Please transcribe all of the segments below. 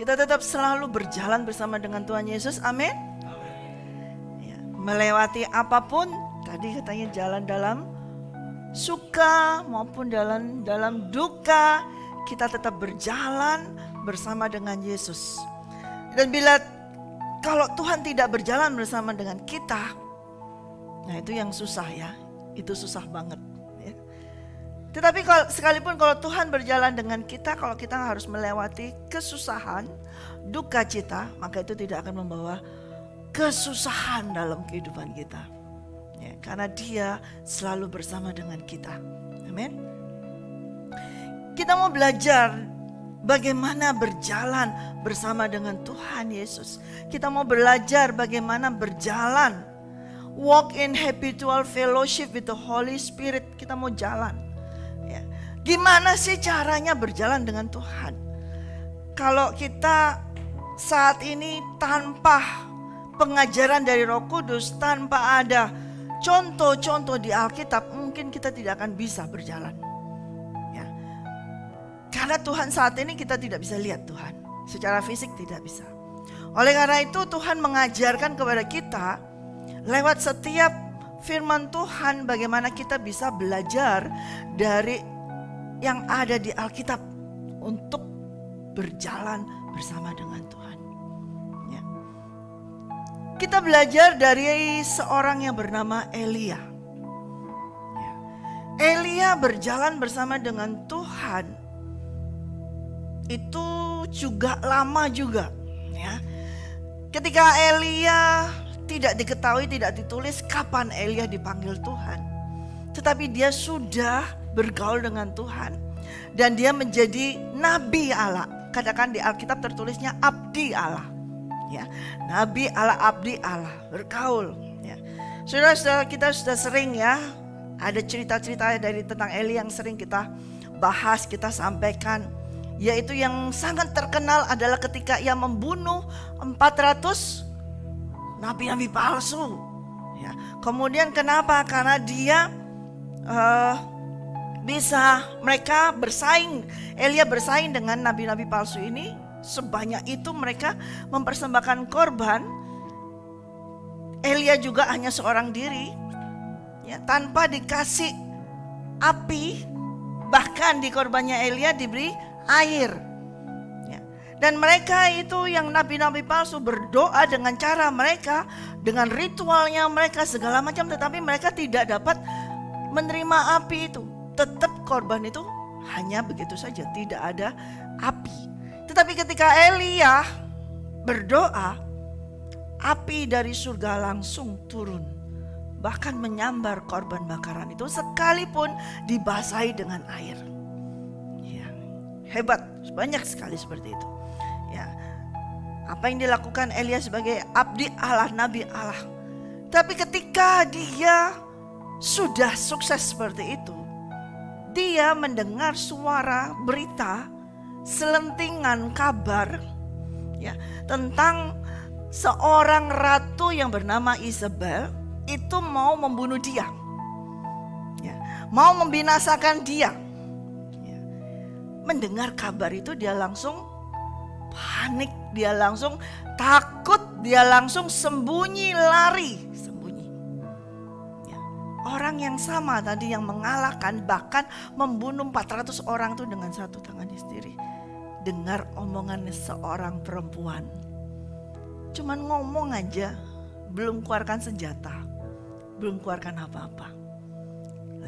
Kita tetap selalu berjalan bersama dengan Tuhan Yesus. Amin. Ya, melewati apapun, tadi katanya jalan dalam suka maupun dalam duka, kita tetap berjalan bersama dengan Yesus. Dan kalau Tuhan tidak berjalan bersama dengan kita, nah itu yang susah ya, itu susah banget ya. Tetapi sekalipun kalau Tuhan berjalan dengan kita, kalau kita harus melewati kesusahan, duka cita, maka itu tidak akan membawa kesusahan dalam kehidupan kita ya, karena Dia selalu bersama dengan kita. Amin. Kita mau belajar bagaimana berjalan bersama dengan Tuhan Yesus. Kita mau belajar bagaimana berjalan, walk in habitual fellowship with the Holy Spirit. Kita mau jalan ya. Gimana sih caranya berjalan dengan Tuhan? Kalau kita saat ini tanpa pengajaran dari Roh Kudus, tanpa ada contoh-contoh di Alkitab, mungkin kita tidak akan bisa berjalan. Karena Tuhan saat ini kita tidak bisa lihat Tuhan. Secara fisik tidak bisa. Oleh karena itu Tuhan mengajarkan kepada kita lewat setiap firman Tuhan bagaimana kita bisa belajar dari yang ada di Alkitab untuk berjalan bersama dengan Tuhan. Ya. Kita belajar dari seorang yang bernama Elia. Ya. Elia berjalan bersama dengan Tuhan itu juga lama juga ya. Ketika Elia tidak diketahui, tidak ditulis kapan Elia dipanggil Tuhan, tetapi dia sudah bergaul dengan Tuhan dan dia menjadi nabi Allah. Katakan di Alkitab tertulisnya abdi Allah ya. Nabi Allah, abdi Allah, bergaul ya. Saudara-saudara, kita sudah sering ya, ada cerita-cerita dari tentang Elia yang sering kita bahas, kita sampaikan. Yaitu yang sangat terkenal adalah ketika ia membunuh 400 nabi-nabi palsu ya. Kemudian kenapa? Karena dia mereka bersaing, Elia bersaing dengan nabi-nabi palsu ini. Sebanyak itu mereka mempersembahkan korban. Elia juga hanya seorang diri ya, tanpa dikasih api. Bahkan di korbannya Elia diberi air ya. Dan mereka itu yang nabi-nabi palsu berdoa dengan cara mereka, dengan ritualnya mereka segala macam, tetapi mereka tidak dapat menerima api itu. Tetap korban itu hanya begitu saja, tidak ada api. Tetapi ketika Elia berdoa, api dari surga langsung turun, bahkan menyambar korban bakaran itu sekalipun dibasahi dengan air. Hebat, banyak sekali seperti itu ya. Apa yang dilakukan Elia sebagai abdi Allah, nabi Allah. Tapi ketika dia sudah sukses seperti itu, dia mendengar suara berita, selentingan kabar ya, tentang seorang ratu yang bernama Isabel itu mau membunuh dia ya, mau membinasakan dia. Mendengar kabar itu dia langsung panik, dia langsung takut, dia langsung sembunyi, lari, sembunyi. Ya. Orang yang sama tadi yang mengalahkan, bahkan membunuh 400 orang itu dengan satu tangannya sendiri. Dengar omongan seorang perempuan, cuman ngomong aja, belum keluarkan senjata, belum keluarkan apa-apa.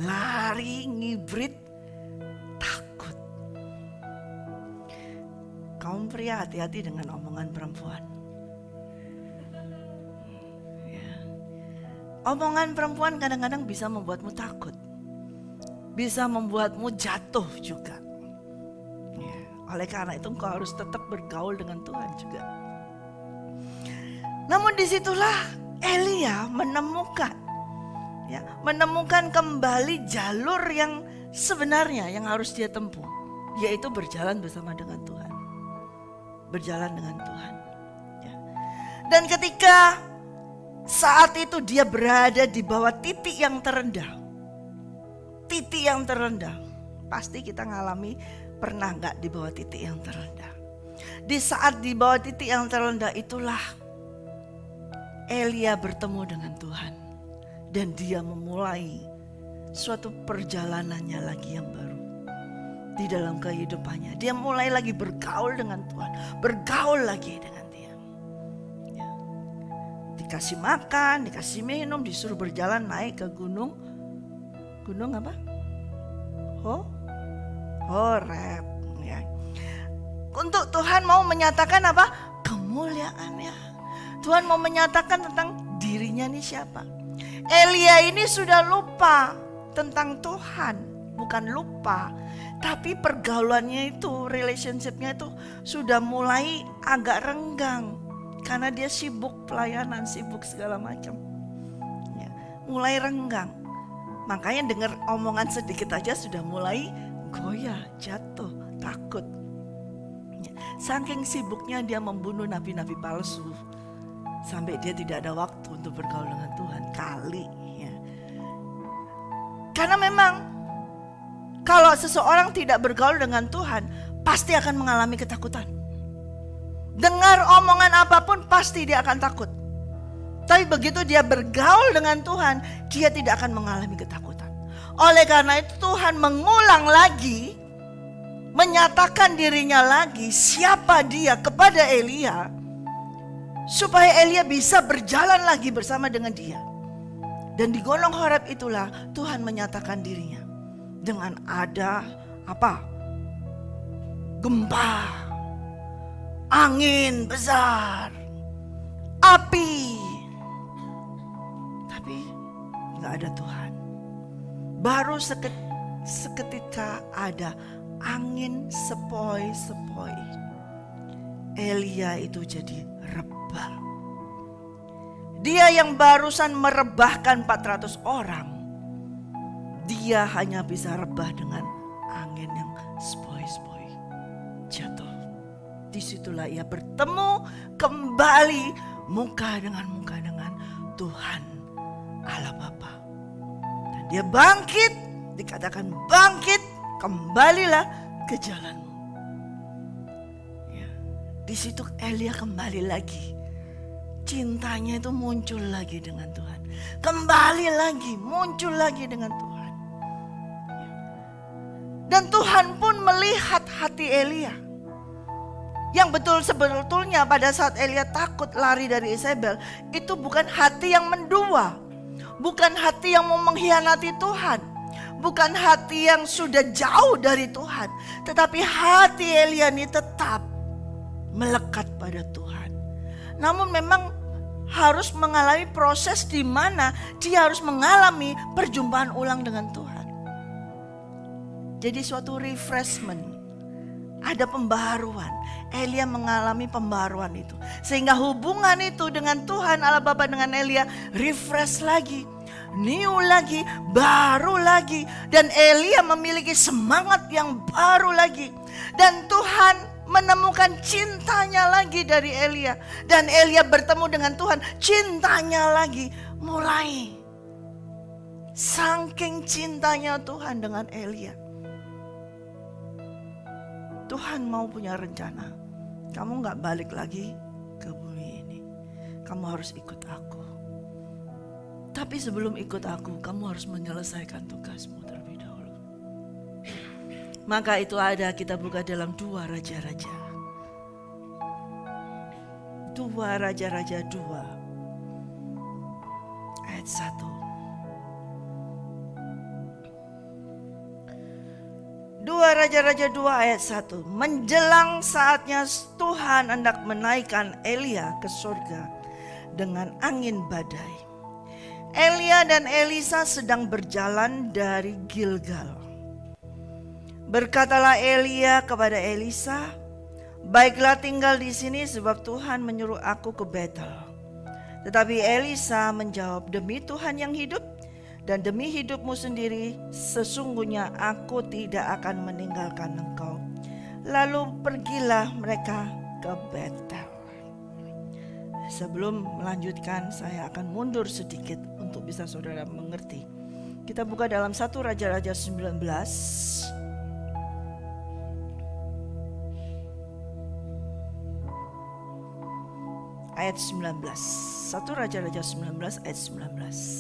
Lari, ngibrit, takut. Kaum pria hati-hati dengan omongan perempuan ya. Omongan perempuan kadang-kadang bisa membuatmu takut, bisa membuatmu jatuh juga ya. Oleh karena itu engkau harus tetap bergaul dengan Tuhan juga. Namun disitulah Elia menemukan kembali jalur yang sebenarnya yang harus dia tempuh, yaitu berjalan bersama dengan Tuhan. Berjalan dengan Tuhan ya. Dan ketika saat itu dia berada di bawah titik yang terendah, pasti kita ngalami, pernah gak di bawah titik yang terendah? Di saat di bawah titik yang terendah itulah Elia bertemu dengan Tuhan. Dan dia memulai suatu perjalanannya lagi yang baru di dalam kehidupannya. Dia mulai lagi bergaul dengan Tuhan, bergaul lagi dengan dia. Ya. Dikasih makan, dikasih minum, disuruh berjalan naik ke gunung. Gunung apa? Horeb. Ya. Untuk Tuhan mau menyatakan apa? Kemuliaannya. Tuhan mau menyatakan tentang dirinya nih siapa. Elia ini sudah lupa tentang Tuhan. Bukan lupa, tapi pergaulannya itu, relationshipnya itu sudah mulai agak renggang. Karena dia sibuk pelayanan, sibuk segala macam. Ya, mulai renggang. Makanya dengar omongan sedikit aja sudah mulai goyah, jatuh, takut. Ya, saking sibuknya dia membunuh nabi-nabi palsu. Sampai dia tidak ada waktu untuk bergaul dengan Tuhan kali ya. Karena memang kalau seseorang tidak bergaul dengan Tuhan pasti akan mengalami ketakutan. Dengar omongan apapun pasti dia akan takut. Tapi begitu dia bergaul dengan Tuhan, dia tidak akan mengalami ketakutan. Oleh karena itu Tuhan mengulang lagi, menyatakan dirinya lagi siapa dia kepada Elia, supaya Elia bisa berjalan lagi bersama dengan dia. Dan di Gunung Horeb itulah Tuhan menyatakan dirinya. Dengan ada apa? Gempa, angin besar, api. Tapi gak ada Tuhan. Baru seketika ada angin sepoi-sepoi. Elia itu jadi rebah. Dia yang barusan merebahkan 400 orang, dia hanya bisa rebah dengan angin yang sepoi-sepoi jatuh. Disitulah ia bertemu kembali muka dengan Tuhan Allah Bapa. Dan dia bangkit, dikatakan bangkit, kembalilah ke jalanmu. Di situ Elia kembali lagi. Cintanya itu muncul lagi dengan Tuhan. Kembali lagi, muncul lagi dengan Tuhan. Dan Tuhan pun melihat hati Elia. Yang betul sebetulnya pada saat Elia takut lari dari Isabel, itu bukan hati yang mendua. Bukan hati yang mau mengkhianati Tuhan. Bukan hati yang sudah jauh dari Tuhan. Tetapi hati Elia ini tetap melekat pada Tuhan. Namun memang harus mengalami proses di mana dia harus mengalami perjumpaan ulang dengan Tuhan. Jadi suatu refreshment, ada pembaharuan. Elia mengalami pembaharuan itu. Sehingga hubungan itu dengan Tuhan Allah Bapa dengan Elia refresh lagi, new lagi, baru lagi. Dan Elia memiliki semangat yang baru lagi. Dan Tuhan menemukan cintanya lagi dari Elia. Dan Elia bertemu dengan Tuhan, cintanya lagi mulai. Saking cintanya Tuhan dengan Elia. Tuhan mau punya rencana. Kamu gak balik lagi ke bumi ini. Kamu harus ikut aku. Tapi sebelum ikut aku, kamu harus menyelesaikan tugasmu terlebih dahulu. Maka itu ada, kita buka dalam 2 Raja-Raja. 2 Raja-Raja 2 ayat 1. 2 Raja-Raja 2 ayat 1. Menjelang saatnya Tuhan hendak menaikkan Elia ke surga dengan angin badai. Elia dan Elisa sedang berjalan dari Gilgal. Berkatalah Elia kepada Elisa, "Baiklah tinggal di sini sebab Tuhan menyuruh aku ke Betel." Tetapi Elisa menjawab, "Demi Tuhan yang hidup dan demi hidupmu sendiri, sesungguhnya aku tidak akan meninggalkan engkau." Lalu pergilah mereka ke Betel. Sebelum melanjutkan, saya akan mundur sedikit untuk bisa saudara mengerti. Kita buka dalam 1 Raja-Raja 19. ayat 19. 1 Raja-Raja 19 ayat 19.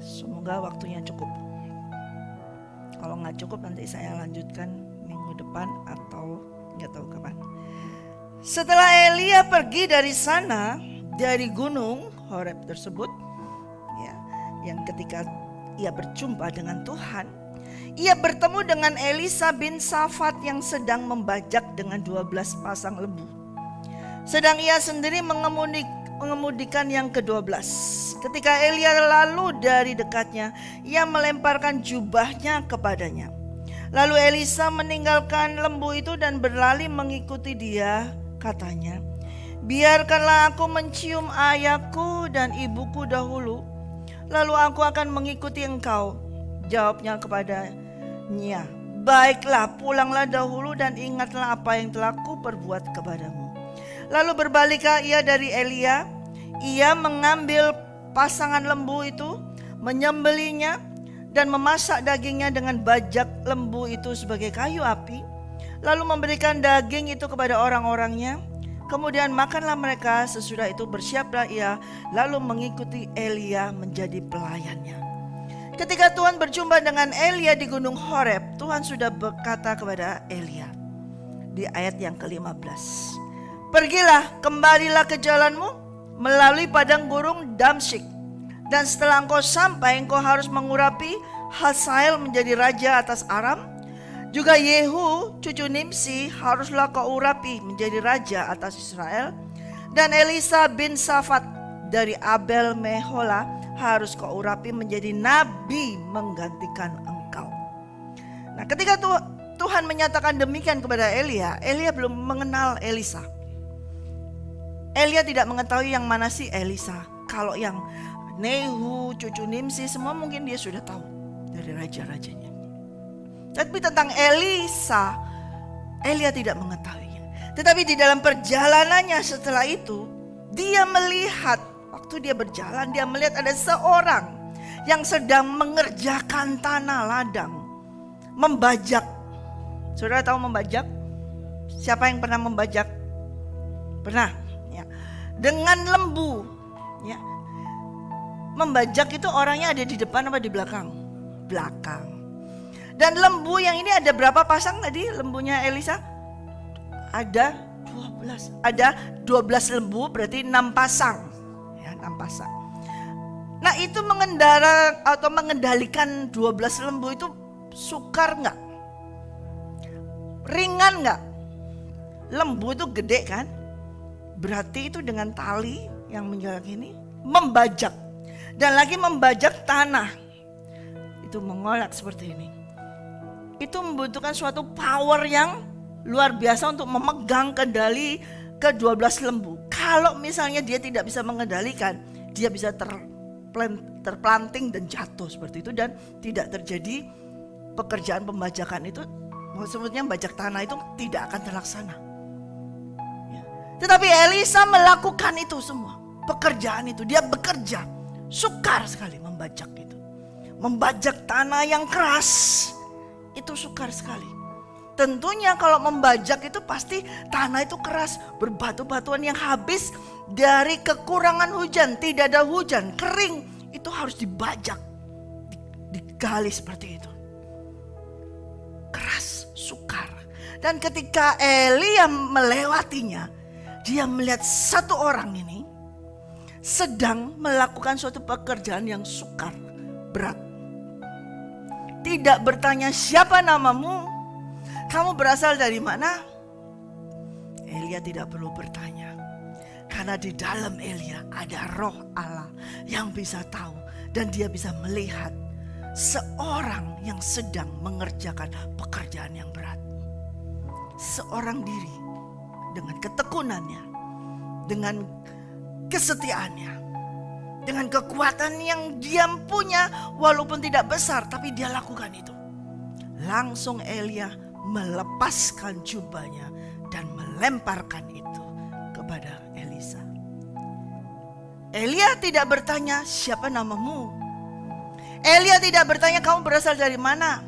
Semoga waktunya cukup. Kalau nggak cukup nanti saya lanjutkan minggu depan atau nggak tahu kapan. Setelah Elia pergi dari sana, dari gunung Horeb tersebut, ya, yang ketika ia berjumpa dengan Tuhan, ia bertemu dengan Elisa bin Safat yang sedang membajak dengan 12 pasang lembu. Sedang ia sendiri mengemudikan yang ke-12. Ketika Elia lalu dari dekatnya, ia melemparkan jubahnya kepadanya. Lalu Elisa meninggalkan lembu itu dan berlari mengikuti dia. Katanya, biarkanlah aku mencium ayahku dan ibuku dahulu, lalu aku akan mengikuti engkau. Jawabnya kepadanya, baiklah, pulanglah dahulu dan ingatlah apa yang telah kuperbuat kepadamu. Lalu berbaliklah ia dari Elia. Ia mengambil pasangan lembu itu, menyembelihnya dan memasak dagingnya dengan bajak lembu itu sebagai kayu api. Lalu memberikan daging itu kepada orang-orangnya. Kemudian makanlah mereka. Sesudah itu bersiaplah ia, lalu mengikuti Elia menjadi pelayannya. Ketika Tuhan berjumpa dengan Elia di gunung Horeb, Tuhan sudah berkata kepada Elia di ayat yang ke-15, pergilah, kembalilah ke jalanmu melalui padang gurun Damsyik, dan setelah engkau sampai, engkau harus mengurapi Hazael menjadi raja atas Aram. Juga Yehu cucu Nimsi haruslah kau urapi menjadi raja atas Israel. Dan Elisa bin Safat dari Abel Mehola harus kau urapi menjadi nabi menggantikan engkau. Nah, ketika Tuhan menyatakan demikian kepada Elia, Elia belum mengenal Elisa. Elia tidak mengetahui yang mana sih Elisa. Kalau yang Nehu, cucu Nimsi, semua mungkin dia sudah tahu dari raja-rajanya. Tapi tentang Elisa, Elia tidak mengetahuinya. Tetapi di dalam perjalanannya setelah itu, dia melihat, waktu dia berjalan, dia melihat ada seorang yang sedang mengerjakan tanah ladang, membajak. Saudara tahu membajak? Siapa yang pernah membajak? Pernah, ya. Dengan lembu, ya. Membajak itu orangnya ada di depan apa di belakang? Belakang. Dan lembu yang ini ada berapa pasang tadi lembunya Elisa? Ada 12. Ada 12 lembu, berarti 6 pasang. Ya, 6 pasang. Nah, itu mengendara atau mengendalikan 12 lembu itu sukar enggak? Ringan enggak? Lembu itu gede kan? Berarti itu dengan tali yang menjalar ini membajak. Dan lagi membajak tanah. Itu mengolak seperti ini. Itu membutuhkan suatu power yang luar biasa untuk memegang kendali ke-12 lembu. Kalau misalnya dia tidak bisa mengendalikan, dia bisa terplanting dan jatuh seperti itu, dan tidak terjadi pekerjaan pembajakan itu, maksudnya bajak tanah itu tidak akan terlaksana. Ya. Tetapi Elisa melakukan itu semua, pekerjaan itu, dia bekerja, sukar sekali membajak itu. Membajak tanah yang keras, itu sukar sekali. Tentunya kalau membajak itu pasti tanah itu keras, berbatu-batuan yang habis dari kekurangan hujan, tidak ada hujan, kering, itu harus dibajak, digali seperti itu. Keras, sukar. Dan ketika Elia melewatinya, dia melihat satu orang ini sedang melakukan suatu pekerjaan yang sukar, berat. Tidak bertanya siapa namamu, kamu berasal dari mana. Elia tidak perlu bertanya, karena di dalam Elia ada roh Allah yang bisa tahu, dan dia bisa melihat seorang yang sedang mengerjakan pekerjaan yang berat. Seorang diri dengan ketekunannya, dengan kesetiaannya, dengan kekuatan yang dia punya, walaupun tidak besar, tapi dia lakukan itu. Langsung Elia melepaskan jubahnya dan melemparkan itu kepada Elisa. Elia tidak bertanya siapa namamu. Elia tidak bertanya kamu berasal dari mana.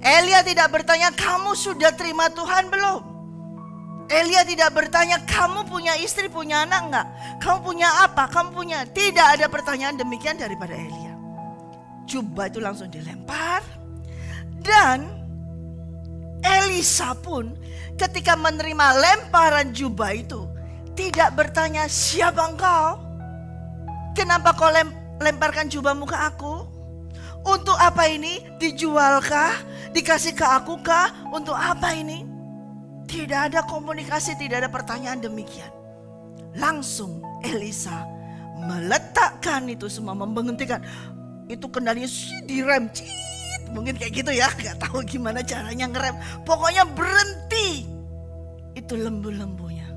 Elia tidak bertanya kamu sudah terima Tuhan belum. Elia tidak bertanya, kamu punya istri, punya anak enggak? Kamu punya apa? Kamu punya? Tidak ada pertanyaan demikian daripada Elia. Jubah itu langsung dilempar. Dan Elisa pun ketika menerima lemparan jubah itu tidak bertanya, siapa engkau? Kenapa kau lemparkan jubahmu ke aku? Untuk apa ini? Dijualkah? Dikasih ke aku kah? Untuk apa ini? Tidak ada komunikasi, tidak ada pertanyaan demikian. Langsung Elisa meletakkan itu semua, menghentikan. Itu kendalinya direm, mungkin kayak gitu ya, gak tahu gimana caranya ngerem. Pokoknya berhenti. Itu lembu-lembunya.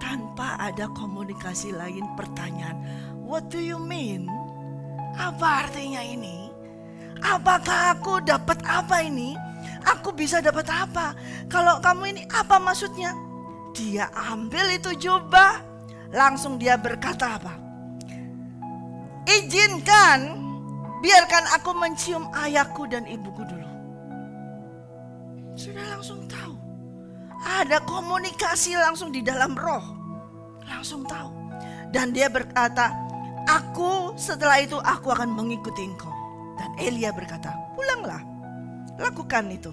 Tanpa ada komunikasi lain, pertanyaan. What do you mean? Apa artinya ini? Apakah aku dapat apa ini? Aku bisa dapat apa? Kalau kamu ini apa maksudnya? Dia ambil itu jubah. Langsung dia berkata apa? Izinkan, biarkan aku mencium ayahku dan ibuku dulu. Sudah langsung tahu. Ada komunikasi langsung di dalam roh. Langsung tahu. Dan dia berkata, aku setelah itu aku akan mengikuti engkau. Dan Elia berkata, pulanglah. Lakukan itu.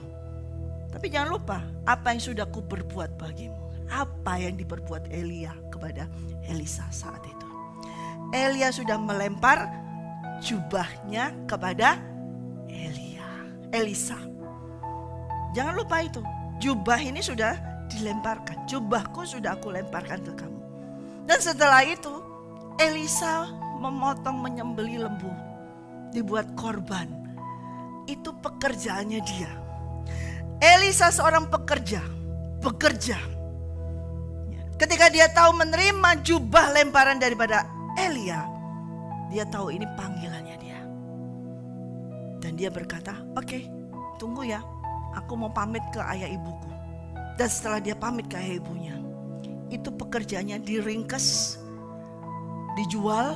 Tapi jangan lupa apa yang sudah ku perbuat bagimu. Apa yang diperbuat Elia kepada Elisa saat itu. Elia sudah melempar jubahnya kepada Elisa. Jangan lupa itu. Jubah ini sudah dilemparkan. Jubahku sudah aku lemparkan ke kamu. Dan setelah itu Elisa memotong, menyembelih lembu. Dibuat korban. Itu pekerjaannya dia. Elisa seorang pekerja. Ketika dia tahu menerima jubah lemparan daripada Elia, dia tahu ini panggilannya dia. Dan dia berkata, oke, tunggu ya, aku mau pamit ke ayah ibuku. Dan setelah dia pamit ke ayah ibunya, itu pekerjaannya diringkes, dijual,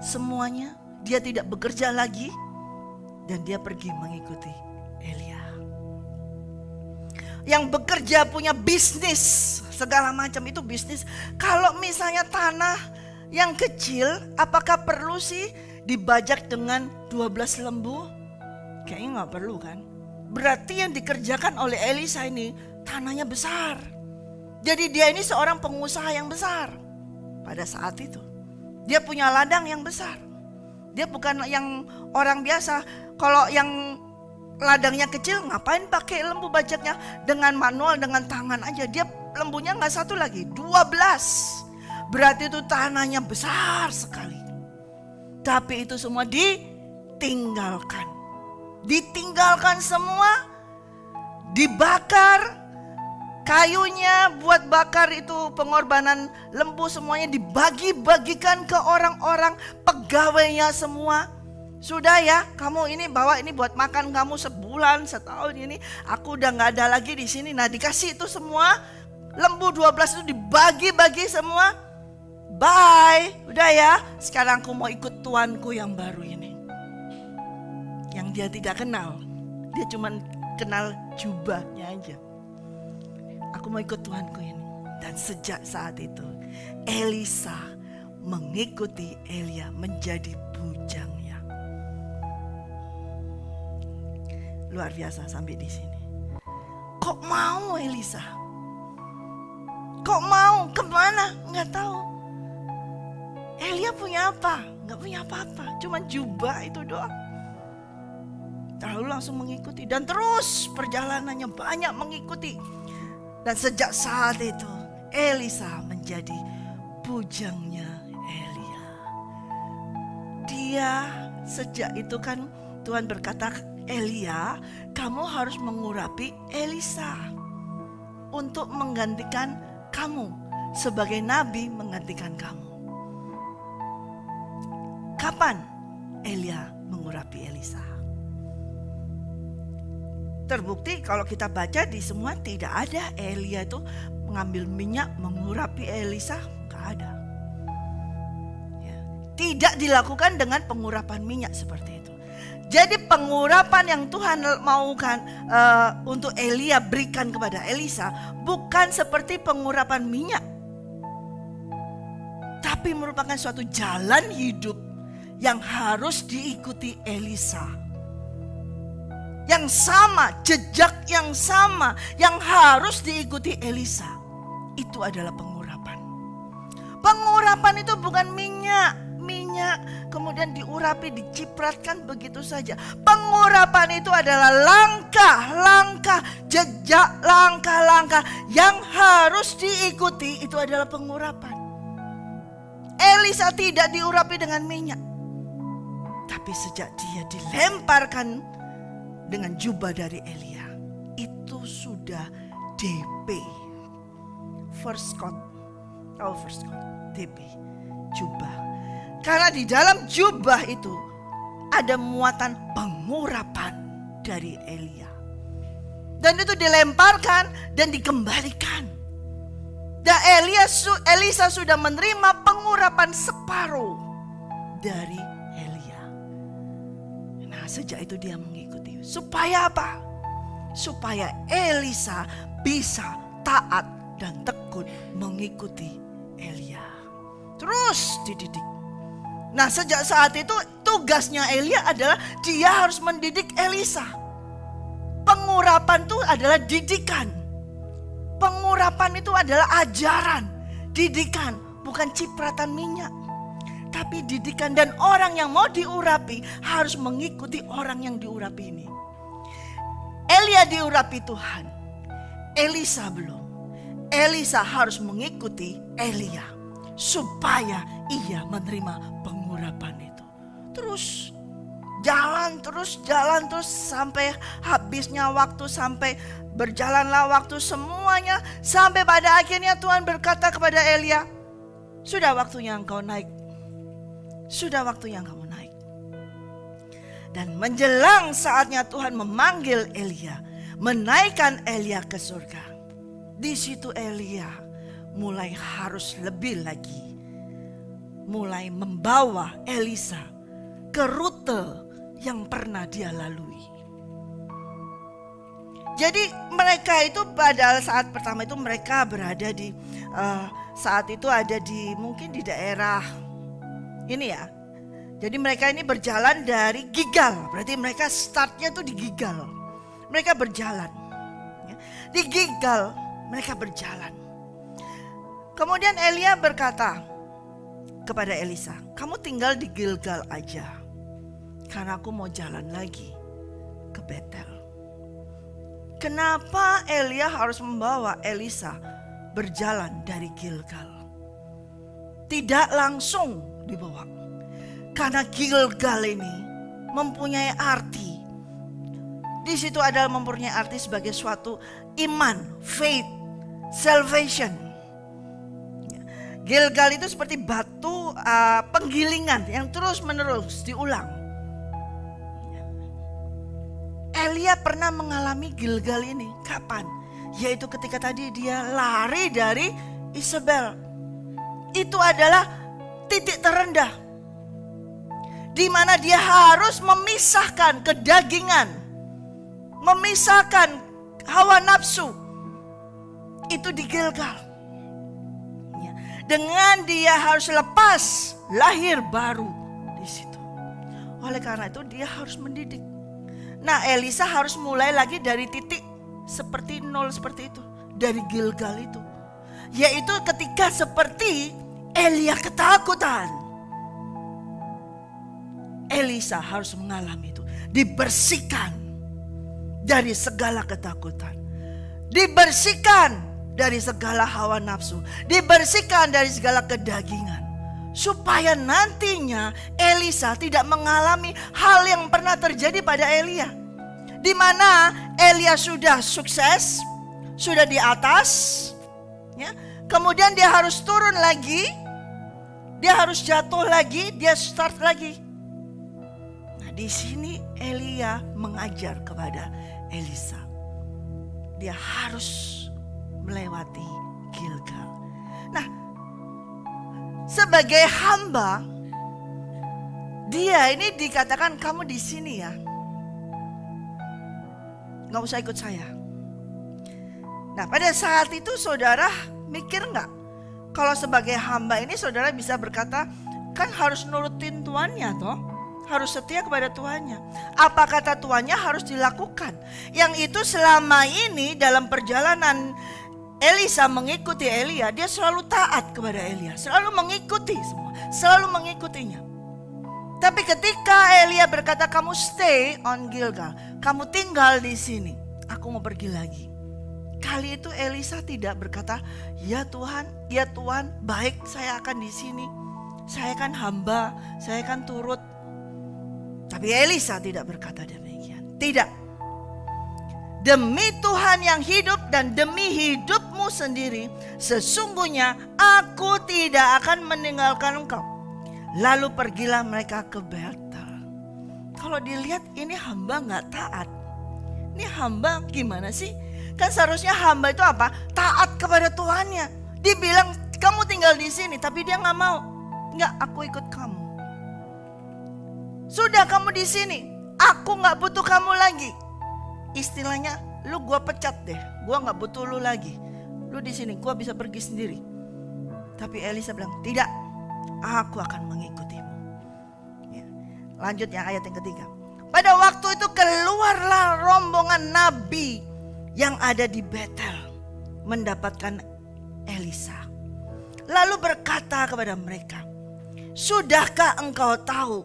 semuanya. Dia tidak bekerja lagi. Dan dia pergi mengikuti Elia. Yang bekerja punya bisnis, segala macam itu bisnis. Kalau misalnya tanah yang kecil, apakah perlu sih dibajak dengan 12 lembu? Kayaknya gak perlu kan. Berarti yang dikerjakan oleh Elisa ini tanahnya besar. Jadi dia ini seorang pengusaha yang besar. Pada saat itu dia punya ladang yang besar. Dia bukan yang orang biasa. Kalau yang ladangnya kecil, ngapain pakai lembu bajaknya? Dengan manual, dengan tangan aja. Dia lembunya gak satu lagi, 12. Berarti itu tanahnya besar sekali. Tapi itu semua ditinggalkan. Ditinggalkan semua. Dibakar. Kayunya buat bakar itu pengorbanan lembu semuanya dibagi-bagikan ke orang-orang pegawainya semua. Sudah ya, kamu ini bawa ini buat makan kamu sebulan, setahun ini. Aku udah gak ada lagi di sini. Nah dikasih itu semua, lembu 12 itu dibagi-bagi semua. Bye, udah ya. Sekarang aku mau ikut tuanku yang baru ini. Yang dia tidak kenal. Dia cuma kenal jubahnya aja. Aku mau ikut tuanku ini. Dan sejak saat itu Elisa mengikuti Elia menjadi bujangnya. Luar biasa sampai di sini. Kok mau Elisa? Kok mau? Kemana? Nggak tahu. Elia punya apa? Nggak punya apa-apa. Cuma jubah itu doang. Lalu langsung mengikuti. Dan terus perjalanannya banyak mengikuti. Dan sejak saat itu Elisa menjadi bujangnya Elia. Dia sejak itu kan Tuhan berkata, Elia, kamu harus mengurapi Elisa untuk menggantikan kamu sebagai nabi, menggantikan kamu. Kapan Elia mengurapi Elisa? Terbukti kalau kita baca di semua tidak ada Elia itu mengambil minyak mengurapi Elisa, nggak ada. Ya. Tidak dilakukan dengan pengurapan minyak seperti itu. Jadi pengurapan yang Tuhan maukan untuk Elia berikan kepada Elisa bukan seperti pengurapan minyak, tapi merupakan suatu jalan hidup yang harus diikuti Elisa. Yang sama, jejak yang sama yang harus diikuti Elisa. Itu adalah pengurapan. Pengurapan itu bukan minyak kemudian diurapi, dicipratkan begitu saja. Pengurapan itu adalah langkah-langkah, jejak langkah-langkah yang harus diikuti. Itu adalah pengurapan. Elisa tidak diurapi dengan minyak, tapi sejak dia dilemparkan dengan jubah dari Elia, itu sudah DP, first coat, DP, jubah. Karena di dalam jubah itu ada muatan pengurapan dari Elia. Dan itu dilemparkan dan dikembalikan. Dan Elisa sudah menerima pengurapan separuh dari Elia. Nah, sejak itu dia mengikuti. Supaya apa? Supaya Elisa bisa taat dan tekun mengikuti Elia. Terus dididik. Nah, sejak saat itu tugasnya Elia adalah dia harus mendidik Elisa. Pengurapan itu adalah didikan. Pengurapan itu adalah ajaran, didikan, bukan cipratan minyak. Tapi didikan, dan orang yang mau diurapi harus mengikuti orang yang diurapi ini. Elia diurapi Tuhan, Elisa belum. Elisa harus mengikuti Elia supaya ia menerima pengurapan itu. Terus jalan terus sampai habisnya waktu, sampai berjalanlah waktu semuanya, sampai pada akhirnya Tuhan berkata kepada Elia, sudah waktunya engkau naik. Sudah waktunya kamu naik. Dan menjelang saatnya Tuhan memanggil Elia, menaikkan Elia ke surga. Di situ Elia mulai harus lebih lagi, mulai membawa Elisa ke rute yang pernah dia lalui. Jadi mereka itu pada saat pertama itu mereka berada di saat itu ada di mungkin di daerah ini ya. Jadi mereka ini berjalan dari Gilgal. Berarti mereka startnya tuh di Gilgal. Mereka berjalan. Di Gilgal mereka berjalan. Kemudian Elia berkata kepada Elisa, kamu tinggal di Gilgal aja, karena aku mau jalan lagi ke Betel. Kenapa Elia harus membawa Elisa berjalan dari Gilgal? Tidak langsung dibawa. Karena Gilgal ini mempunyai arti. Di situ adalah mempunyai arti sebagai suatu iman, faith, salvation. Gilgal itu seperti batu penggilingan yang terus menerus diulang. Elia pernah mengalami Gilgal ini. Kapan? Yaitu ketika tadi dia lari dari Isabel. Itu adalah titik terendah, di mana dia harus memisahkan kedagingan, memisahkan hawa nafsu. Itu di Gilgal. Dengan dia harus lepas lahir baru di situ. Oleh karena itu dia harus mendidik. Nah, Elisa harus mulai lagi dari titik seperti nol seperti itu, dari Gilgal itu. Yaitu ketika seperti Elia ketakutan, Elisa harus mengalami itu, dibersihkan dari segala ketakutan, dibersihkan dari segala hawa nafsu, dibersihkan dari segala kedagingan, supaya nantinya Elisa tidak mengalami hal yang pernah terjadi pada Elia, di mana Elia sudah sukses, sudah di atas, ya. Kemudian dia harus turun lagi, dia harus jatuh lagi, dia start lagi. Nah, di sini Elia mengajar kepada Elisa, dia harus melewati Gilgal. Nah, sebagai hamba dia ini dikatakan kamu di sini ya. Nggak usah ikut saya. Nah pada saat itu saudara mikir nggak? Kalau sebagai hamba ini saudara bisa berkata, kan harus nurutin tuannya toh. Harus setia kepada tuannya. Apa kata tuannya harus dilakukan. Yang itu selama ini dalam perjalanan Elisa mengikuti Elia, dia selalu taat kepada Elia. Selalu mengikuti semua. Selalu mengikutinya. Tapi ketika Elia berkata kamu stay on Gilgal. Kamu tinggal di sini. Aku mau pergi lagi. Kali itu Elisa tidak berkata, ya Tuhan, baik saya akan di sini. Saya kan hamba, saya kan turut. Tapi Elisa tidak berkata demikian. Tidak. Demi Tuhan yang hidup dan demi hidupmu sendiri, sesungguhnya aku tidak akan meninggalkan engkau. Lalu pergilah mereka ke Betel. Kalau dilihat ini hamba gak taat. Ini hamba gimana sih? Kan seharusnya hamba itu apa? Taat kepada Tuhannya. Dibilang kamu tinggal di sini, tapi dia gak mau. Enggak, aku ikut kamu. Sudah kamu di sini, aku gak butuh kamu lagi. Istilahnya, lu gua pecat deh. Gua gak butuh lu lagi. Lu di sini, gua bisa pergi sendiri. Tapi Elisa bilang, tidak, aku akan mengikutimu. Ya. Lanjut yang ayat yang ketiga. Pada waktu itu keluarlah rombongan nabi yang ada di Betel mendapatkan Elisa. Lalu berkata kepada mereka, sudahkah engkau tahu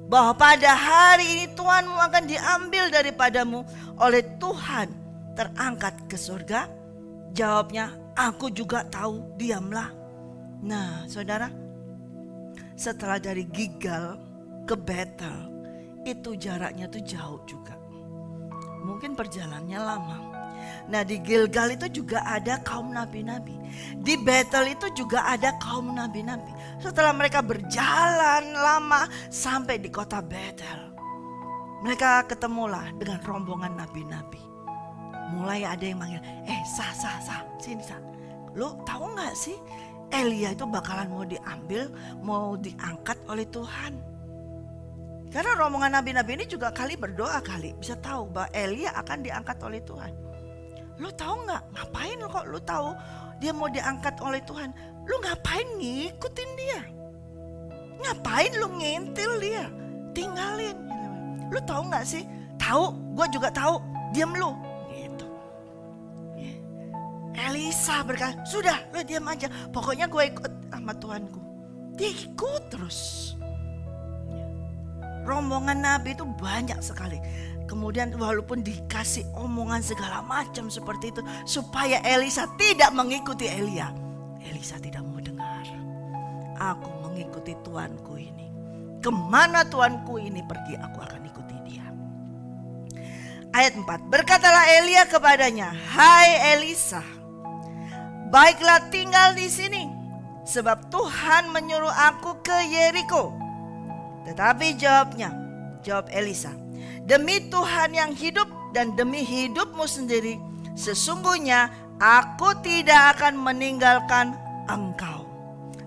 bahwa pada hari ini Tuhanmu akan diambil daripadamu oleh Tuhan terangkat ke surga? Jawabnya, aku juga tahu, diamlah. Nah saudara, setelah dari Gilgal ke Betel, itu jaraknya tuh jauh juga. Mungkin perjalanannya lama. Nah di Gilgal itu juga ada kaum nabi-nabi. Di Betel itu juga ada kaum nabi-nabi. Setelah mereka berjalan lama sampai di kota Betel, mereka ketemulah dengan rombongan nabi-nabi. Mulai ada yang manggil, sah, sini sah. Lu tahu gak sih Elia itu bakalan mau diambil, mau diangkat oleh Tuhan. Karena rombongan nabi-nabi ini juga kali berdoa kali. Bisa tahu bahwa Elia akan diangkat oleh Tuhan. Lu tahu gak? Ngapain lu kok lu tahu dia mau diangkat oleh Tuhan? Lu ngapain ngikutin dia? Ngapain lu ngintil dia? Tinggalin. Lu tahu gak sih? Tahu, gue juga tahu. Diam lu. Gitu. Elisa berkata, sudah lu diam aja. Pokoknya gue ikut sama Tuhanku. Dia ikut terus. Rombongan nabi itu banyak sekali. Kemudian walaupun dikasih omongan segala macam seperti itu, supaya Elisa tidak mengikuti Elia, Elisa tidak mau dengar. Aku mengikuti Tuanku ini. Kemana Tuanku ini pergi, aku akan ikuti dia. Ayat 4, berkatalah Elia kepadanya, hai Elisa, baiklah tinggal di sini, sebab Tuhan menyuruh aku ke Yeriko. Tetapi jawab Elisa, demi Tuhan yang hidup dan demi hidupmu sendiri, sesungguhnya aku tidak akan meninggalkan engkau.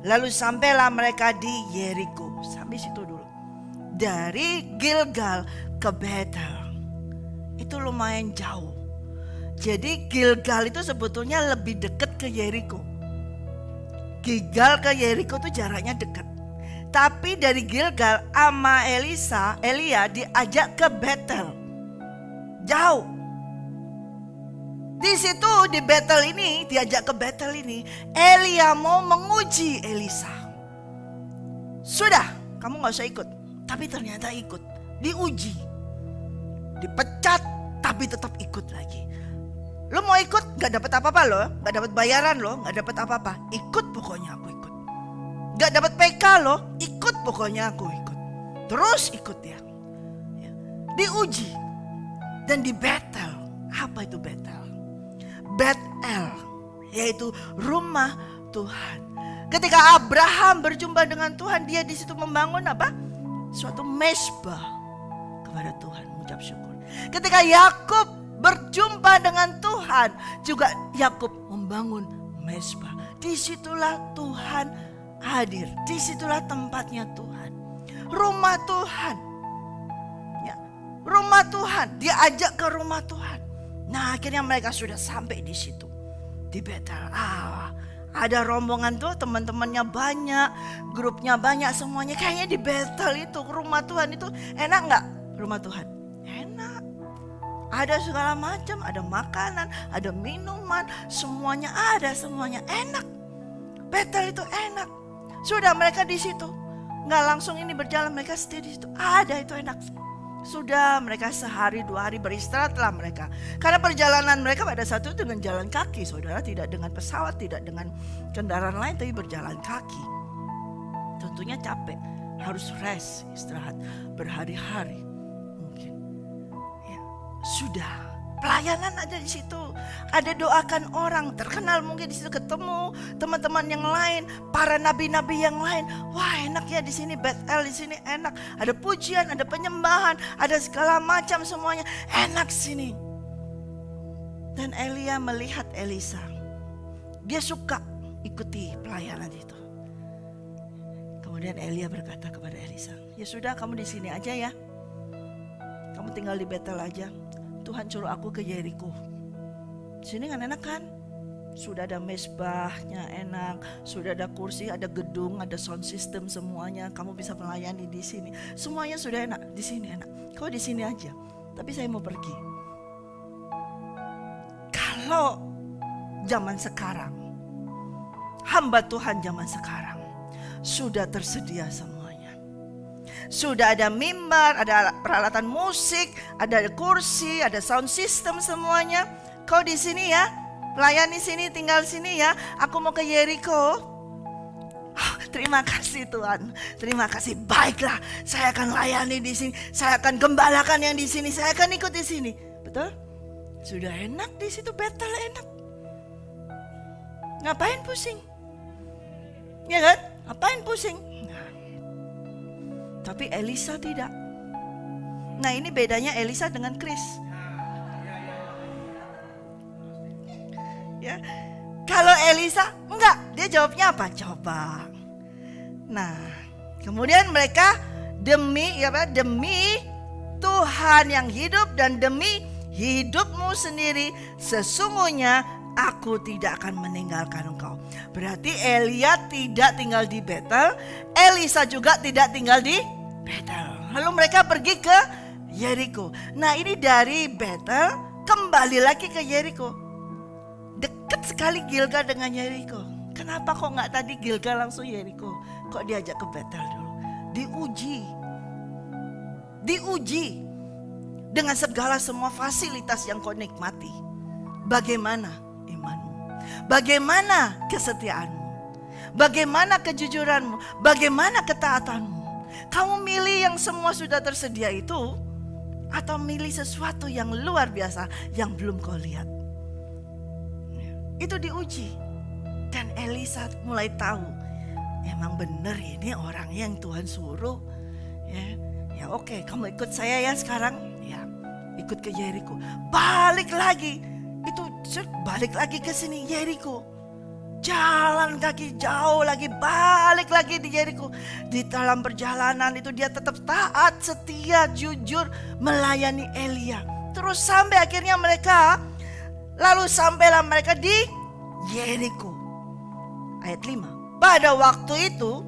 Lalu sampailah mereka di Yeriko. Sampai situ dulu. Dari Gilgal ke Betel itu lumayan jauh. Jadi Gilgal itu sebetulnya lebih dekat ke Yeriko. Gilgal ke Yeriko itu jaraknya dekat. Tapi dari Gilgal sama Elia diajak ke Betel. Jauh. Di situ di Betel ini, diajak ke Betel ini, Elia mau menguji Elisa. Sudah, kamu gak usah ikut. Tapi ternyata ikut. Diuji. Dipecat, tapi tetap ikut lagi. Lo mau ikut gak dapat apa-apa lo, gak dapat bayaran lo, gak dapat apa-apa. Ikut pokoknya aku ikut. Gak dapat PK lo, ikut pokoknya aku ikut. Terus ikut dia. Ya. Diuji. Dan di Betel. Apa itu Betel? Betel, yaitu rumah Tuhan. Ketika Abraham berjumpa dengan Tuhan, dia di situ membangun apa? Suatu mezbah kepada Tuhan, mengucap syukur. Ketika Yakub berjumpa dengan Tuhan, juga Yakub membangun mezbah. Disitulah Tuhan hadir, disitulah tempatnya Tuhan. rumah Tuhan. Ya, rumah Tuhan, diajak ke rumah Tuhan. Nah, akhirnya mereka sudah sampai di situ, di Betel. Ada rombongan tuh, teman-temannya banyak, grupnya banyak, semuanya kayaknya di Betel itu, rumah Tuhan itu enak nggak? Rumah Tuhan enak, ada segala macam, ada makanan, ada minuman, semuanya ada, semuanya enak. Betel itu enak. Sudah mereka di situ, nggak langsung ini berjalan, mereka stay di situ, ada itu enak. Sudah mereka sehari 2 hari beristirahatlah mereka. Karena perjalanan mereka pada saat itu dengan jalan kaki, saudara, tidak dengan pesawat, tidak dengan kendaraan lain, tapi berjalan kaki. Tentunya capek, harus rest, istirahat berhari-hari mungkin. Ya, sudah. Pelayanan ada di situ, ada doakan orang, terkenal mungkin di situ, ketemu teman-teman yang lain, para nabi-nabi yang lain. Wah, enak ya di sini, Betel di sini enak. Ada pujian, ada penyembahan, ada segala macam, semuanya enak sini. Dan Elia melihat Elisa, dia suka ikuti pelayanan itu. Kemudian Elia berkata kepada Elisa, ya sudah, kamu di sini aja ya, kamu tinggal di Betel aja. Tuhan suruh aku ke Yeriko. Sini kan enak kan? Sudah ada mesbahnya enak, sudah ada kursi, ada gedung, ada sound system semuanya. Kamu bisa melayani di sini. Semuanya sudah enak, di sini enak. Kau di sini aja. Tapi saya mau pergi. Kalau zaman sekarang, hamba Tuhan zaman sekarang sudah tersedia semua. Sudah ada mimbar, ada peralatan musik, ada kursi, ada sound system semuanya. Kau di sini ya, layani sini, tinggal sini ya. Aku mau ke Yeriko. Terima kasih Tuhan, terima kasih. Baiklah, saya akan layani di sini. Saya akan gembalakan yang di sini. Saya akan ikut di sini. Betul? Sudah enak di situ, Betel enak. Ngapain pusing? Ya kan? Ngapain pusing? Tapi Elisa tidak. Nah, ini bedanya Elisa dengan Chris. Ya, kalau Elisa enggak, dia jawabnya apa? Coba. Nah, kemudian mereka demi Tuhan yang hidup dan demi hidupmu sendiri, sesungguhnya aku tidak akan meninggalkan engkau. Berarti Elia tidak tinggal di Betel, Elisa juga tidak tinggal di Betel. Lalu mereka pergi ke Yeriko. Nah, ini dari Betel kembali lagi ke Yeriko. Dekat sekali Gilgal dengan Yeriko. Kenapa kok nggak tadi Gilgal langsung Yeriko? Kok diajak ke Betel dulu? Diuji dengan segala semua fasilitas yang kau nikmati. Bagaimana imanmu? Bagaimana kesetiaanmu? Bagaimana kejujuranmu? Bagaimana ketaatanmu? Kamu milih yang semua sudah tersedia itu, atau milih sesuatu yang luar biasa yang belum kau lihat? Itu diuji. Dan Elisa mulai tahu, emang benar ini orang yang Tuhan suruh. Ya oke, kamu ikut saya ya sekarang. Ya, ikut ke Yeriko. Balik lagi. Balik lagi ke sini Yeriko. Jalan kaki jauh lagi, balik lagi di Yeriko. Di dalam perjalanan itu dia tetap taat, setia, jujur melayani Elia. Terus sampai akhirnya sampailah mereka di Yeriko. Ayat 5. Pada waktu itu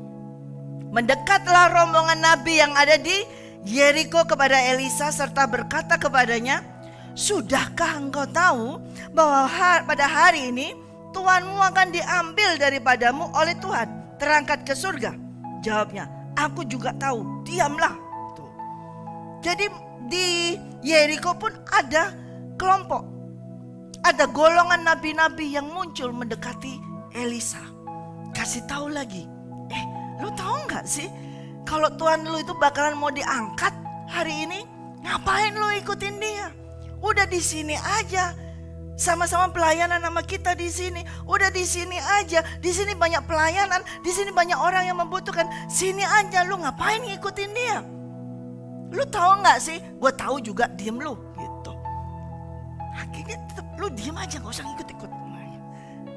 mendekatlah rombongan nabi yang ada di Yeriko kepada Elisa serta berkata kepadanya, sudahkah engkau tahu bahwa pada hari ini Tuhanmu akan diambil daripadamu oleh Tuhan, terangkat ke surga? Jawabnya, aku juga tahu, diamlah. Tuh. Jadi di Yeriko pun ada kelompok, ada golongan nabi-nabi yang muncul mendekati Elisa. Kasih tahu lagi, lu tahu nggak sih kalau Tuhan lu itu bakalan mau diangkat hari ini? Ngapain lu ikutin dia? Udah di sini aja. Sama-sama pelayanan sama kita di sini. Udah di sini aja. Di sini banyak pelayanan, di sini banyak orang yang membutuhkan. Sini aja, lu ngapain ngikutin dia? Lu tahu nggak sih? Gue tahu juga, diem lu gitu. Akhirnya tetap lu diem aja, nggak usah ngikut-ikut.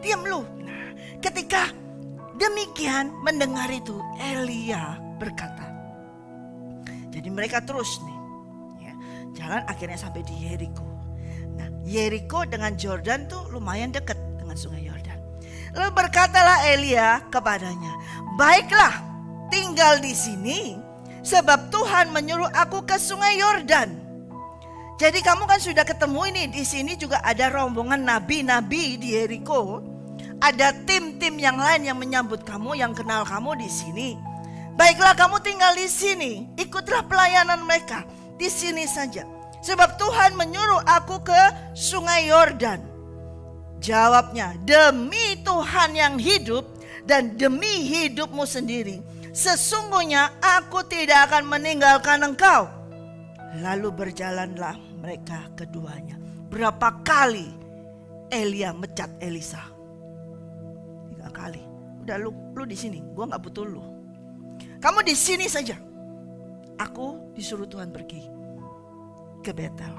Diem lu. Nah, ketika demikian mendengar itu, Elia berkata, Jadi mereka terus nih, ya, jalan akhirnya sampai di Yeriko. Nah, Yeriko dengan Yordan tuh lumayan dekat dengan sungai Yordan. Lalu berkatalah Elia kepadanya, baiklah, tinggal di sini, sebab Tuhan menyuruh aku ke sungai Yordan. Jadi kamu kan sudah ketemu ini, di sini juga ada rombongan nabi-nabi di Yeriko. Ada tim-tim yang lain yang menyambut kamu, yang kenal kamu di sini. Baiklah, kamu tinggal di sini, ikutlah pelayanan mereka di sini saja. Sebab Tuhan menyuruh aku ke sungai Yordan. Jawabnya, demi Tuhan yang hidup dan demi hidupmu sendiri, sesungguhnya aku tidak akan meninggalkan engkau. Lalu berjalanlah mereka keduanya. Berapa kali Elia mecat Elisa? 3 kali. Udah lu di sini, gua nggak butuh lu. Kamu di sini saja. Aku disuruh Tuhan pergi ke Betel.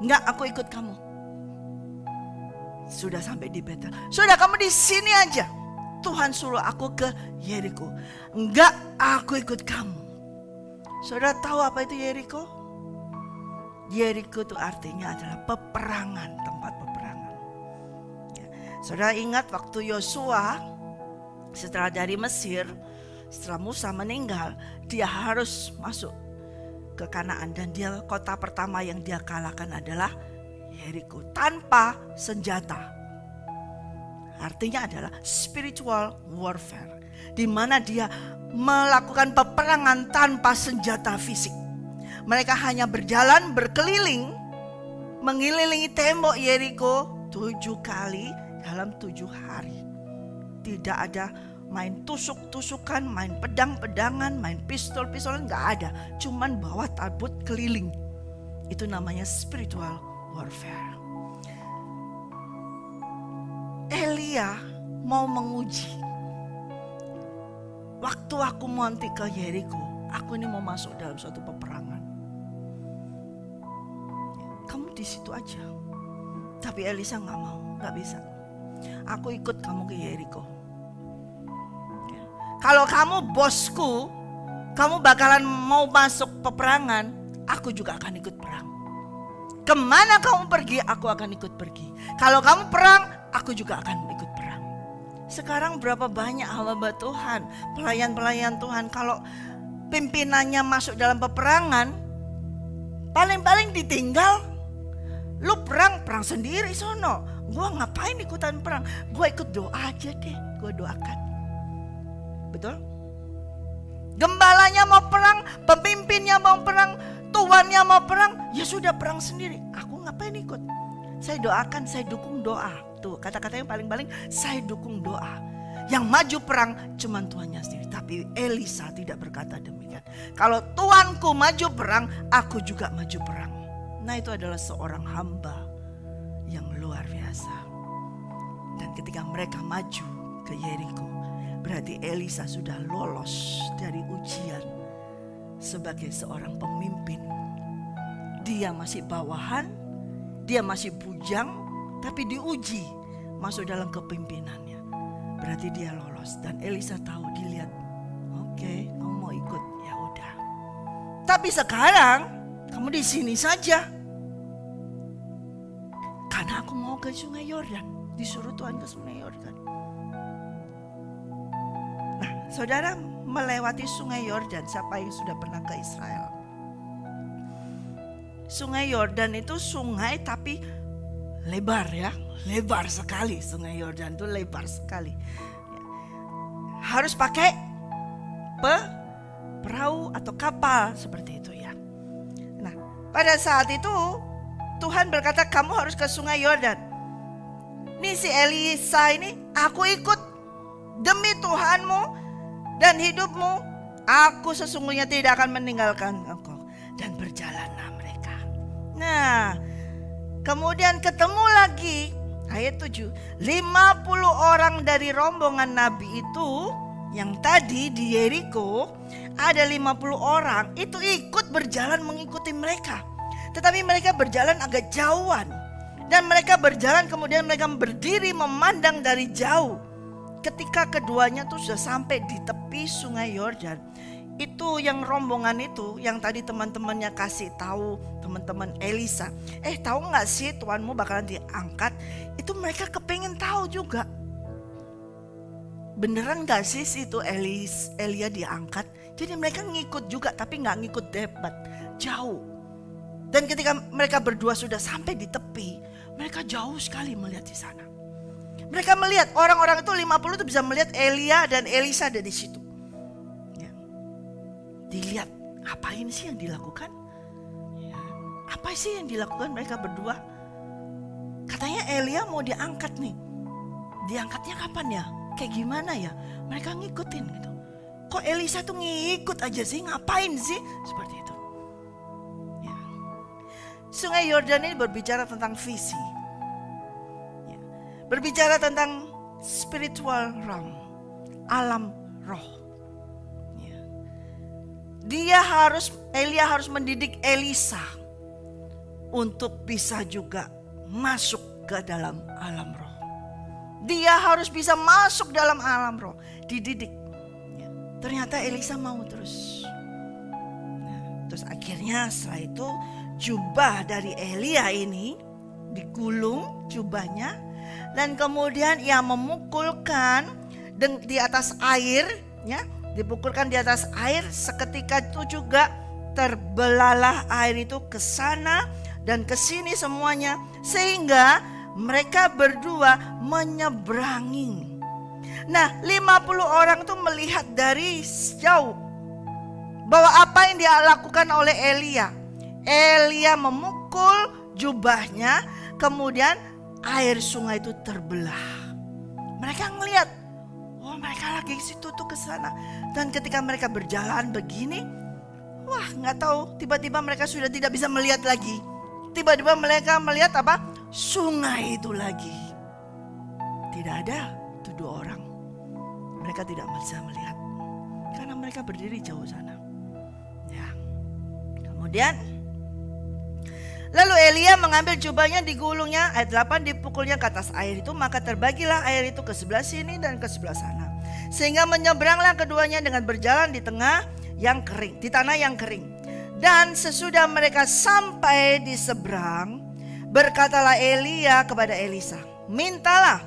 Enggak, aku ikut kamu. Sudah sampai di Betel. Sudah, kamu di sini aja. Tuhan suruh aku ke Yeriko. Enggak, aku ikut kamu. Saudara tahu apa itu Yeriko? Yeriko itu artinya adalah peperangan, tempat peperangan. Ya. Saudara ingat waktu Yosua setelah dari Mesir, setelah Musa meninggal, dia harus masuk ke Kanaan, dan dia kota pertama yang dia kalahkan adalah Yeriko tanpa senjata. Artinya adalah spiritual warfare, di mana dia melakukan peperangan tanpa senjata fisik. Mereka hanya berjalan berkeliling, mengelilingi tembok Yeriko 7 kali dalam 7 hari. Tidak ada main tusuk-tusukan, main pedang-pedangan, main pistol-pistolan, gak ada. Cuman bawa tabut keliling. Itu namanya spiritual warfare. Elia mau menguji. Waktu aku mau nanti ke Yeriko, aku ini mau masuk dalam suatu peperangan. Kamu di situ aja. Tapi Elisa nggak mau, nggak bisa. Aku ikut kamu ke Yeriko. Kalau kamu bosku, kamu bakalan mau masuk peperangan, aku juga akan ikut perang. Kemana kamu pergi, aku akan ikut pergi. Kalau kamu perang, aku juga akan ikut perang. Sekarang berapa banyak hamba Tuhan, pelayan-pelayan Tuhan, kalau pimpinannya masuk dalam peperangan, paling-paling ditinggal. Lu perang sendiri sono. Gua ngapain ikutan perang? Gua ikut doa aja deh, gua doakan. Betul? Gembalanya mau perang, pemimpinnya mau perang, tuannya mau perang, ya sudah perang sendiri. Aku ngapain ikut? Saya doakan, saya dukung doa. Tuh kata-kata yang paling-paling, saya dukung doa. Yang maju perang cuman Tuhannya sendiri. Tapi Elisa tidak berkata demikian. Kalau Tuanku maju perang, aku juga maju perang. Nah, itu adalah seorang hamba yang luar biasa. Dan ketika mereka maju ke Yeriko, berarti Elisa sudah lolos dari ujian sebagai seorang pemimpin. Dia masih bawahan, dia masih bujang, tapi diuji masuk dalam kepimpinannya. Berarti dia lolos. Dan Elisa tahu, dilihat, oke, kamu mau ikut, ya udah. Tapi sekarang kamu di sini saja. Karena aku mau ke sungai Yordan. Disuruh Tuhan ke sungai Yordan. Nah, saudara melewati sungai Yordan, siapa yang sudah pernah ke Israel? Sungai Yordan itu sungai tapi lebar ya, lebar sekali. Sungai Yordan itu lebar sekali. Harus pakai perahu atau kapal seperti itu ya. Nah, pada saat itu Tuhan berkata, kamu harus ke sungai Yordan. Nih si Elisa ini, aku ikut demi Tuhanmu dan hidupmu. Aku sesungguhnya tidak akan meninggalkan engkau. Dan berjalanlah mereka. Nah, kemudian ketemu lagi ayat 7. 50 orang dari rombongan Nabi itu yang tadi di Yeriko, ada 50 orang itu ikut berjalan mengikuti mereka. Tetapi mereka berjalan agak jauhan. Dan mereka berjalan, kemudian mereka berdiri memandang dari jauh. Ketika keduanya tuh sudah sampai di tepi sungai Yordan, Itu yang rombongan itu, yang tadi teman-temannya kasih tahu, teman-teman Elisa, tahu nggak sih tuanmu bakalan diangkat? Itu mereka kepengen tahu juga. Beneran gak sih itu Elia diangkat? Jadi mereka ngikut juga, tapi gak ngikut debat, jauh. Dan ketika mereka berdua sudah sampai di tepi, mereka jauh sekali melihat di sana. Mereka melihat orang-orang itu 50 itu bisa melihat Elia dan Elisa ada di situ. Ya. Dilihat, apain sih yang dilakukan? Ya. Apa sih yang dilakukan mereka berdua? Katanya Elia mau diangkat nih. Diangkatnya kapan ya? Kayak gimana ya? Mereka ngikutin gitu. Kok Elisa tuh ngikut aja sih? Ngapain sih? Seperti itu. Ya. Sungai Yordan ini berbicara tentang visi. Ya. Berbicara tentang spiritual realm. Alam roh. Ya. Elia harus mendidik Elisa untuk bisa juga masuk ke dalam alam roh. Dia harus bisa masuk dalam alam roh, dididik. Ya. Ternyata Elisa mau terus. Nah, terus akhirnya setelah itu jubah dari Elia ini digulung jubahnya, dan kemudian ia memukulkan di atas air, ya, dipukulkan di atas air. Seketika itu juga terbelalah air itu ke sana dan ke sini semuanya, sehingga mereka berdua menyeberangi. Nah, 50 orang itu melihat dari jauh bahwa apa yang dia lakukan oleh Elia. Elia memukul jubahnya, kemudian air sungai itu terbelah. Mereka ngelihat, oh mereka lagi situ tuh ke sana. Dan ketika mereka berjalan begini, wah nggak tahu, tiba-tiba mereka sudah tidak bisa melihat lagi. Tiba-tiba mereka melihat apa? Sungai itu lagi. Tidak ada itu 2 orang. Mereka tidak bisa melihat karena mereka berdiri jauh sana. Ya. Kemudian lalu Elia mengambil jubahnya, digulungnya, ayat 8, dipukulnya ke atas air itu, maka terbagilah air itu ke sebelah sini dan ke sebelah sana. Sehingga menyeberanglah keduanya dengan berjalan di tanah yang kering. Dan sesudah mereka sampai di seberang, berkatalah Elia kepada Elisa, mintalah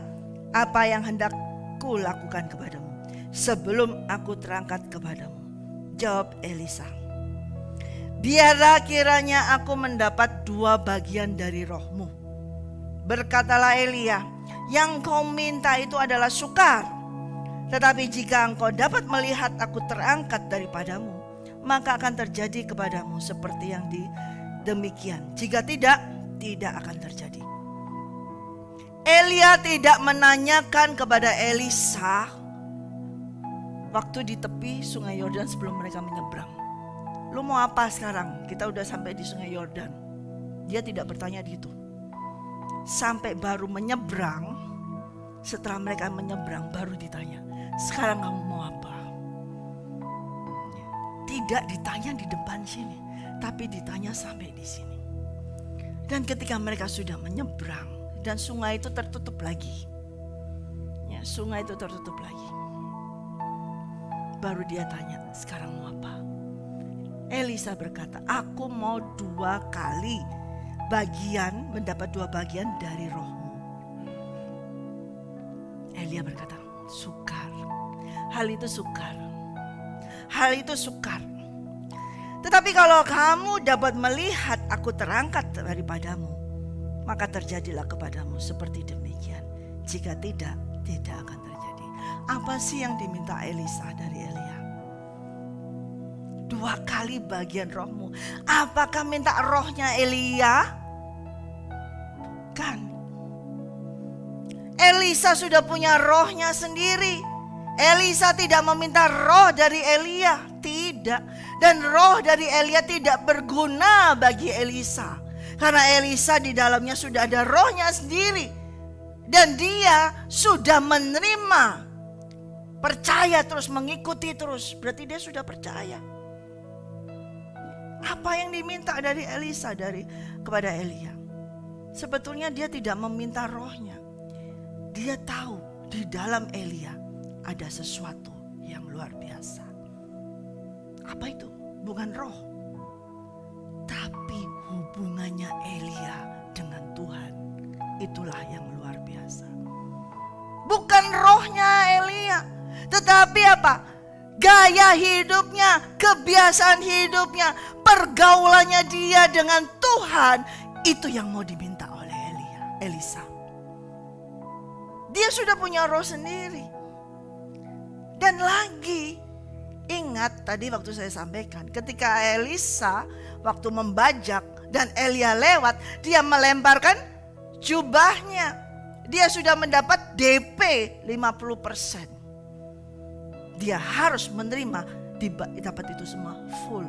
apa yang hendak ku lakukan kepadamu sebelum aku terangkat kepadamu. Jawab Elisa, biarlah kiranya aku mendapat 2 bagian dari rohmu. Berkatalah Elia, yang kau minta itu adalah sukar. Tetapi jika engkau dapat melihat aku terangkat daripadamu, maka akan terjadi kepadamu seperti yang demikian. Jika tidak akan terjadi. Elia tidak menanyakan kepada Elisa waktu di tepi sungai Yordan sebelum mereka menyeberang, lu mau apa sekarang? Kita udah sampai di sungai Yordan. Dia tidak bertanya gitu. Sampai baru menyeberang, setelah mereka menyeberang baru ditanya, sekarang kamu mau apa? Tidak ditanya di depan sini, tapi ditanya sampai di sini. Dan ketika mereka sudah menyeberang dan sungai itu tertutup lagi, ya, sungai itu tertutup lagi, baru dia tanya, sekarang mau apa? Elisa berkata, aku mau 2 kali bagian, mendapat 2 bagian dari rohmu. Elia berkata, sukar. Hal itu sukar. Tetapi kalau kamu dapat melihat aku terangkat daripadamu, maka terjadilah kepadamu seperti demikian. Jika tidak akan terjadi. Apa sih yang diminta Elisa dari Elia? 2 kali bagian rohmu. Apakah minta rohnya Elia? Kan Elisa sudah punya rohnya sendiri. Elisa tidak meminta roh dari Elia, tidak. Dan roh dari Elia tidak berguna bagi Elisa, karena Elisa di dalamnya sudah ada rohnya sendiri. Dan dia sudah menerima, percaya terus, mengikuti terus. Berarti dia sudah percaya. Apa yang diminta dari Elisa kepada Elia? Sebetulnya dia tidak meminta rohnya. Dia tahu di dalam Elia ada sesuatu yang luar biasa. Apa itu? Bukan roh, tapi hubungannya Elia dengan Tuhan. Itulah yang luar biasa. Bukan rohnya Elia, tetapi apa? Gaya hidupnya, kebiasaan hidupnya, pergaulannya dia dengan Tuhan. Itu yang mau diminta oleh Elisa. Dia sudah punya roh sendiri. Dan lagi, ingat tadi waktu saya sampaikan, ketika Elisa waktu membajak dan Elia lewat, dia melemparkan jubahnya. Dia sudah mendapat DP 50%. Dia harus menerima, dapat itu semua full.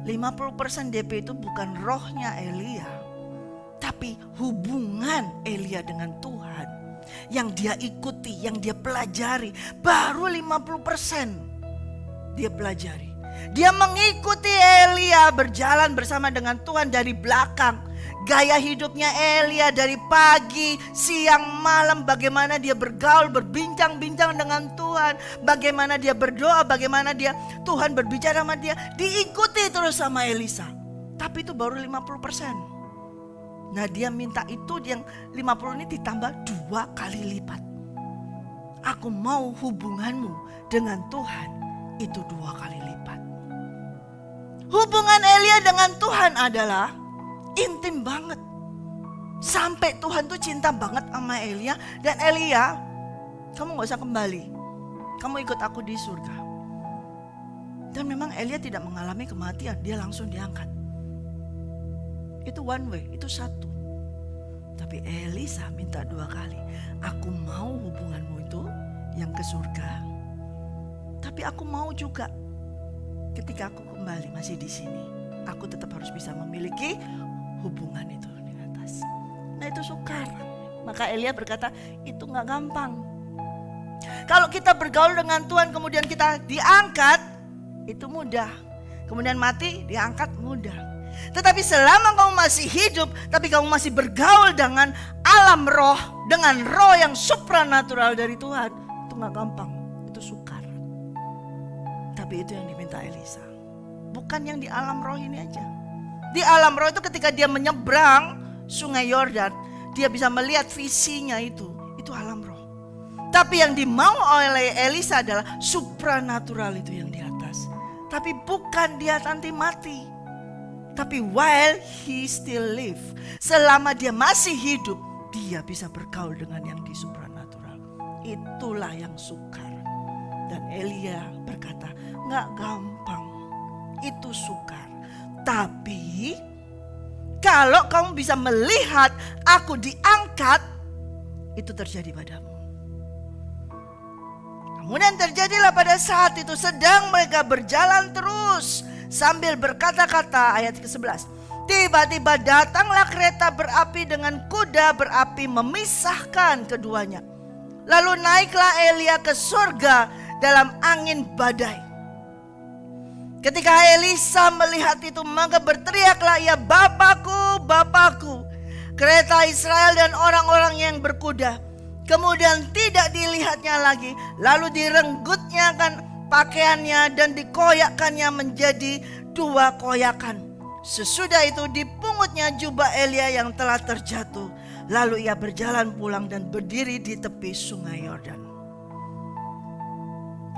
50% DP itu bukan rohnya Elia, tapi hubungan Elia dengan Tuhan yang dia ikuti, yang dia pelajari. Baru 50% dia pelajari. Dia mengikuti Elia berjalan bersama dengan Tuhan dari belakang. Gaya hidupnya Elia dari pagi, siang, malam, bagaimana dia bergaul, berbincang-bincang dengan Tuhan, bagaimana dia berdoa, bagaimana Tuhan berbicara sama dia, diikuti terus sama Elisa. Tapi itu baru 50%. Nah, dia minta itu yang 50 ini ditambah 2 kali lipat. Aku mau hubunganmu dengan Tuhan itu 2 kali lipat. Hubungan Elia dengan Tuhan adalah intim banget. Sampai Tuhan tuh cinta banget sama Elia. Dan Elia, kamu gak usah kembali, kamu ikut aku di surga. Dan memang Elia tidak mengalami kematian, dia langsung diangkat. Itu one way, itu satu. Tapi Elisa minta 2 kali. Aku mau hubunganmu itu yang ke surga, tapi aku mau juga ketika aku kembali masih di sini, aku tetap harus bisa memiliki hubungan itu di atas. Nah, itu sukar. Maka Elia berkata, itu gak gampang. Kalau kita bergaul dengan Tuhan kemudian kita diangkat, itu mudah. Kemudian mati, diangkat mudah. Tetapi selama kamu masih hidup, tapi kamu masih bergaul dengan alam roh, dengan roh yang supranatural dari Tuhan, itu gak gampang, itu sukar. Tapi itu yang diminta Elisa. Bukan yang di alam roh ini aja. Di alam roh itu ketika dia menyeberang sungai Yordan, dia bisa melihat visinya itu alam roh. Tapi yang dimau oleh Elisa adalah supranatural itu yang di atas. Tapi bukan dia nanti mati. Tapi while he still live, selama dia masih hidup, dia bisa bergaul dengan yang di supranatural. Itulah yang sukar. Dan Elia berkata, gak gampang, itu sukar. Tapi kalau kamu bisa melihat aku diangkat, itu terjadi padamu. Kemudian terjadilah pada saat itu sedang mereka berjalan terus sambil berkata-kata, ayat ke-11. Tiba-tiba datanglah kereta berapi dengan kuda berapi memisahkan keduanya. Lalu naiklah Elia ke surga dalam angin badai. Ketika Elisa melihat itu, maka berteriaklah ia, Bapakku, Bapakku, kereta Israel dan orang-orang yang berkuda. Kemudian tidak dilihatnya lagi, lalu direnggutnya kan pakaiannya dan dikoyakkannya menjadi 2 koyakan. Sesudah itu dipungutnya jubah Elia yang telah terjatuh. Lalu ia berjalan pulang dan berdiri di tepi sungai Yordan.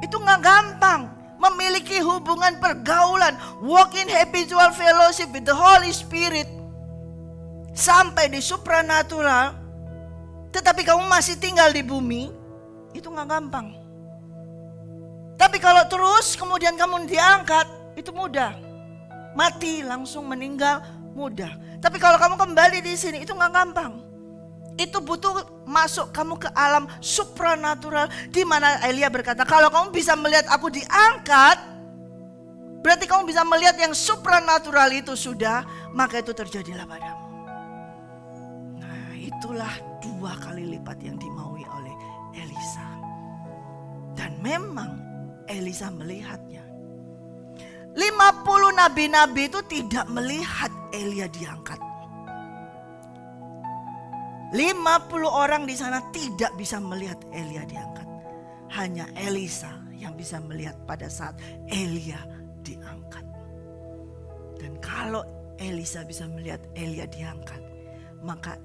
Itu gak gampang. Memiliki hubungan pergaulan, walk in habitual fellowship with the Holy Spirit, sampai di supranatural, tetapi kamu masih tinggal di bumi, itu gak gampang. Tapi kalau terus kemudian kamu diangkat, itu mudah. Mati langsung meninggal mudah. Tapi kalau kamu kembali di sini, itu gak gampang. Itu butuh masuk kamu ke alam supranatural, di mana Elia berkata, kalau kamu bisa melihat aku diangkat, berarti kamu bisa melihat yang supranatural itu sudah, maka itu terjadilah padamu. Nah, itulah 2 kali lipat yang dimaui oleh Elisa. Dan memang Elisa melihatnya. 50 nabi-nabi itu tidak melihat Elia diangkat. 50 orang di sana tidak bisa melihat Elia diangkat. Hanya Elisa yang bisa melihat pada saat Elia diangkat. Dan kalau Elisa bisa melihat Elia diangkat, maka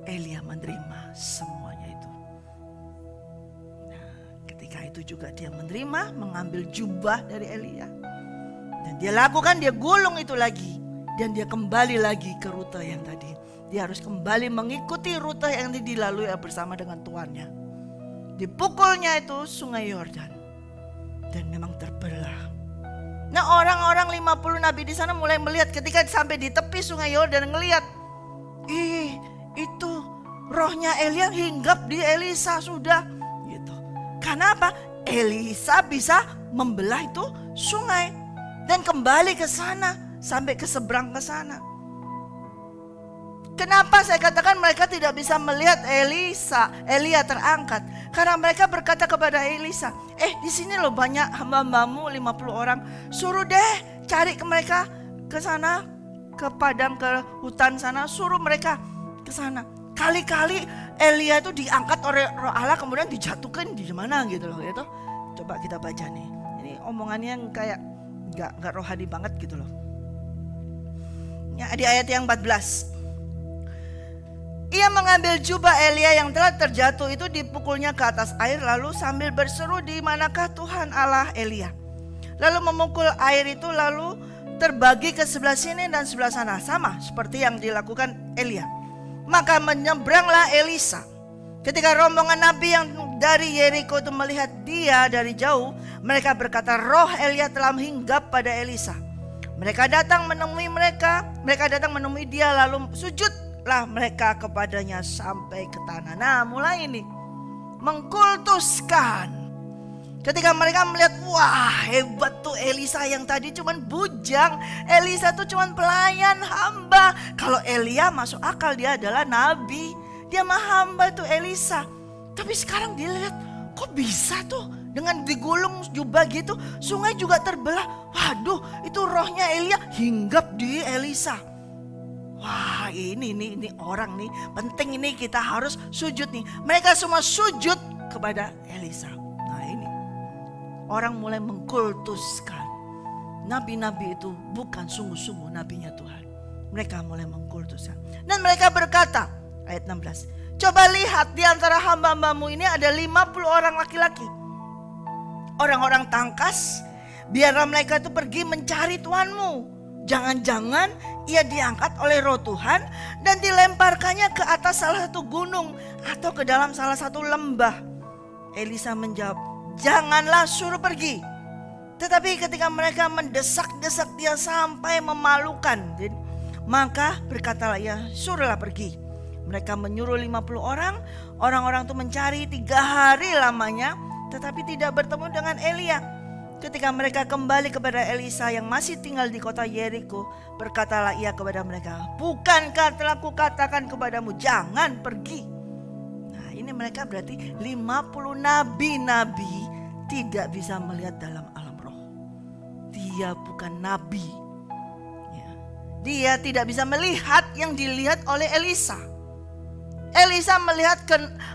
Elia menerima semuanya itu. Nah, ketika itu juga dia menerima, mengambil jubah dari Elia. Dan dia lakukan, dia gulung itu lagi. Dan dia kembali lagi ke rute yang tadi. Dia harus kembali mengikuti rute yang dilalui bersama dengan tuannya. Dipukulnya itu sungai Yordan. Dan memang terbelah. Nah, orang-orang 50 nabi di sana mulai melihat ketika sampai di tepi sungai Yordan, ngelihat, itu rohnya Elia hinggap di Elisa sudah gitu. Karena apa? Elisa bisa membelah itu sungai dan kembali ke sana sampai ke seberang ke sana. Kenapa saya katakan mereka tidak bisa melihat Elia terangkat? Karena mereka berkata kepada Elisa, di sini loh banyak hamba-hambamu 50 orang. Suruh deh cari ke mereka ke sana, ke padang, ke hutan sana. Suruh mereka ke sana. Kali-kali Elia itu diangkat oleh Roh Allah kemudian dijatuhkan di mana gitu loh. Gitu. Coba kita baca nih. Ini omongannya yang kayak gak rohani banget gitu loh. Ya, di ayat yang 14. Ia mengambil jubah Elia yang telah terjatuh itu, dipukulnya ke atas air, lalu sambil berseru, di manakah Tuhan Allah Elia? Lalu memukul air itu, lalu terbagi ke sebelah sini dan sebelah sana, sama seperti yang dilakukan Elia. Maka menyeberanglah Elisa. Ketika rombongan nabi yang dari Yeriko itu melihat dia dari jauh, mereka berkata, roh Elia telah hinggap pada Elisa. Mereka datang menemui dia, lalu sujudlah mereka kepadanya sampai ke tanah. Nah, mulai ini mengkultuskan. Ketika mereka melihat, wah hebat tuh Elisa yang tadi cuman bujang, Elisa tuh cuman pelayan hamba. Kalau Elia masuk akal, dia adalah nabi, dia mah hamba tuh Elisa. Tapi sekarang dia lihat, kok bisa tuh dengan digulung jubah gitu, sungai juga terbelah. Waduh, itu rohnya Elia hinggap di Elisa. Wah, ini orang nih, penting ini kita harus sujud nih. Mereka semua sujud kepada Elisa. Nah, ini orang mulai mengkultuskan. Nabi-nabi itu bukan sungguh-sungguh nabinya Tuhan. Mereka mulai mengkultuskan. Dan mereka berkata, ayat 16. Coba lihat, di antara hamba-hambamu ini ada 50 orang laki-laki. Orang-orang tangkas, biarlah mereka itu pergi mencari Tuhanmu. Jangan-jangan ia diangkat oleh roh Tuhan dan dilemparkannya ke atas salah satu gunung atau ke dalam salah satu lembah. Elisa menjawab, janganlah, suruh pergi. Tetapi ketika mereka mendesak-desak dia sampai memalukan, maka berkatalah ia, suruhlah pergi. Mereka menyuruh 50 orang, orang-orang itu mencari 3 hari lamanya, tetapi tidak bertemu dengan Elia. Ketika mereka kembali kepada Elisa yang masih tinggal di kota Yeriko, berkatalah ia kepada mereka, bukankah telah kukatakan kepadamu, jangan pergi. Nah, ini mereka berarti 50 nabi-nabi tidak bisa melihat dalam alam roh. Dia bukan nabi. Dia tidak bisa melihat yang dilihat oleh Elisa. Elisa melihat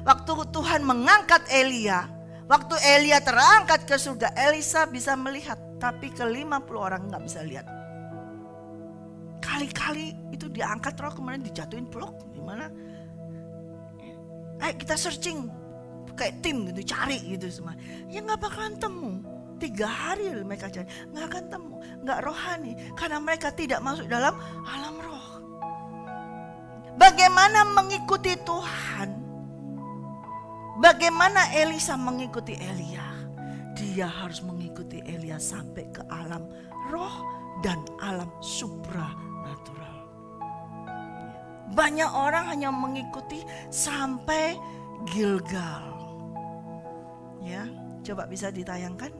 waktu Tuhan mengangkat Elia. Waktu Elia terangkat ke surga, Elisa bisa melihat. Tapi ke 50 orang gak bisa lihat. Kali-kali itu diangkat roh kemudian dijatuhin blok. Gimana? Ayo kita searching. Kayak tim gitu, cari gitu semua. Ya gak bakalan temu. 3 hari mereka cari. Gak akan temu. Gak rohani. Karena mereka tidak masuk dalam alam roh. Bagaimana mengikuti Tuhan? Bagaimana Elisa mengikuti Elia? Dia harus mengikuti Elia sampai ke alam roh dan alam supranatural. Banyak orang hanya mengikuti sampai Gilgal. Ya, coba bisa ditayangkan.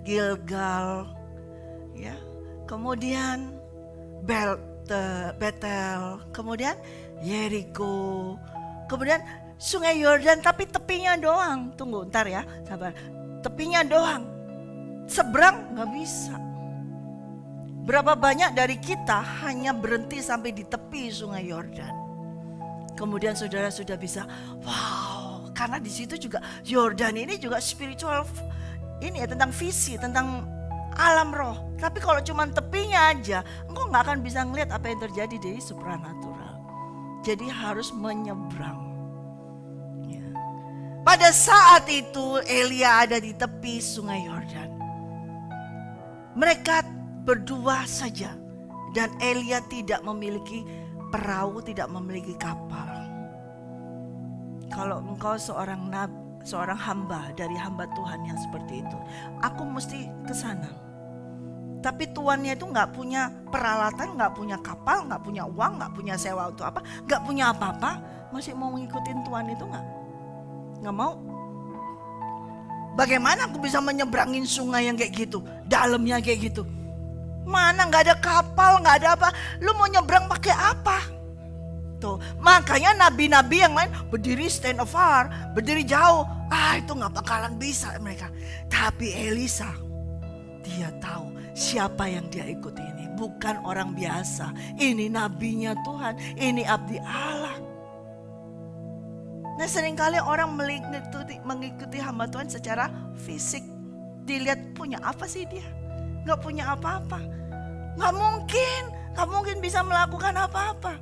Gilgal, ya. Kemudian Betel, kemudian Yeriko, kemudian Sungai Yordan, tapi tepinya doang. Tunggu ntar ya, sabar. Tepinya doang. Seberang gak bisa. Berapa banyak dari kita hanya berhenti sampai di tepi Sungai Yordan. Kemudian saudara sudah bisa, wow, karena di situ juga Yordan ini juga spiritual. Ini ya tentang visi, tentang alam roh. Tapi kalau cuma tepinya aja, engkau nggak akan bisa ngeliat apa yang terjadi di supranatural. Jadi harus menyeberang. Ya. Pada saat itu Elia ada di tepi sungai Yordan. Mereka berdua saja. Dan Elia tidak memiliki perahu, tidak memiliki kapal. Kalau engkau seorang hamba dari hamba Tuhan yang seperti itu, aku mesti ke sana. Tapi tuannya itu nggak punya peralatan, nggak punya kapal, nggak punya uang, nggak punya sewa untuk apa, nggak punya apa-apa, masih mau ngikutin tuan itu nggak mau. Bagaimana aku bisa menyeberangin sungai yang kayak gitu, dalamnya kayak gitu? Mana nggak ada kapal, nggak ada apa, lu mau nyebrang pakai apa? Tuh, makanya nabi-nabi yang lain berdiri stand afar, berdiri jauh. Itu nggak bakalan bisa mereka. Tapi Elisa, dia tahu siapa yang dia ikuti ini. Bukan orang biasa. Ini nabinya Tuhan. Ini abdi Allah. Nah, seringkali orang mengikuti hamba Tuhan secara fisik. Dilihat punya apa sih dia? Gak punya apa-apa. Gak mungkin bisa melakukan apa-apa.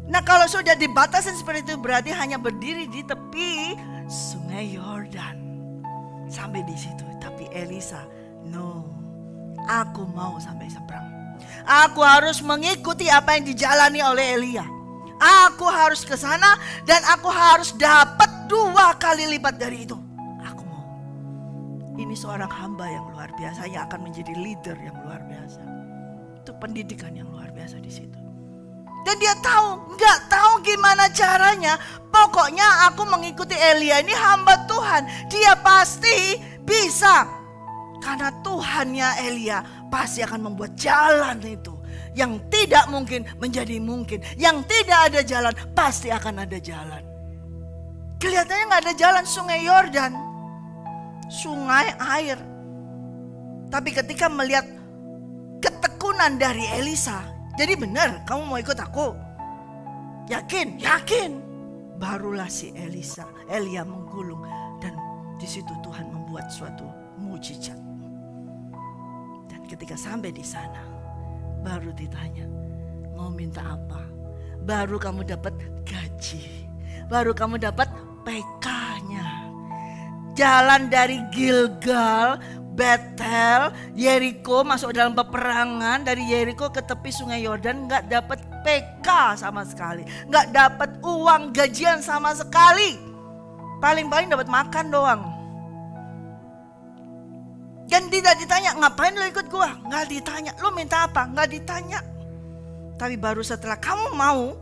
Nah, kalau sudah dibatasin seperti itu, berarti hanya berdiri di tepi sungai Yordan. Sampai di situ. Tapi Elisa, no, aku mau sampai seberang. Aku harus mengikuti apa yang dijalani oleh Elia. Aku harus ke sana dan aku harus dapat 2 kali lipat dari itu. Aku mau. Ini seorang hamba yang luar biasa yang akan menjadi leader yang luar biasa. Itu pendidikan yang luar biasa di situ. Dan dia nggak tahu gimana caranya. Pokoknya aku mengikuti Elia, ini hamba Tuhan. Dia pasti bisa. Karena Tuhannya Elia pasti akan membuat jalan itu. Yang tidak mungkin menjadi mungkin. Yang tidak ada jalan pasti akan ada jalan. Kelihatannya nggak ada jalan sungai Yordan. Sungai air. Tapi ketika melihat ketekunan dari Elisa. Jadi benar kamu mau ikut aku? Yakin? Barulah si Elia menggulung. Dan di situ Tuhan membuat suatu mujizat. Dan ketika sampai di sana, baru ditanya, mau minta apa? Baru kamu dapat gaji. Baru kamu dapat PK-nya. Jalan dari Gilgal, Betel, Yeriko, masuk dalam peperangan. Dari Yeriko ke tepi sungai Yordan, gak dapat PK sama sekali. Gak dapat uang gajian sama sekali. Paling-paling dapat makan doang. Dan tidak ditanya, ngapain lo ikut gua? Gak ditanya, lo minta apa? Gak ditanya. Tapi baru setelah kamu mau,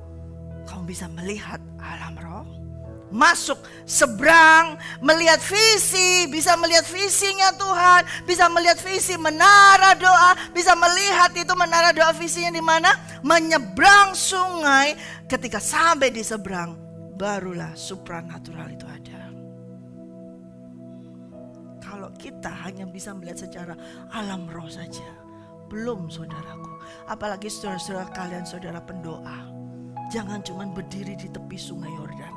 kamu bisa melihat alam roh. Masuk, seberang, melihat visi, bisa melihat visinya Tuhan, bisa melihat visi menara doa, bisa melihat itu menara doa visinya di mana? Menyeberang sungai. Ketika sampai di seberang, barulah supranatural itu ada. Kalau kita hanya bisa melihat secara alam roh saja, belum saudaraku. Apalagi saudara-saudara kalian, saudara pendoa. Jangan cuma berdiri di tepi sungai Yordan.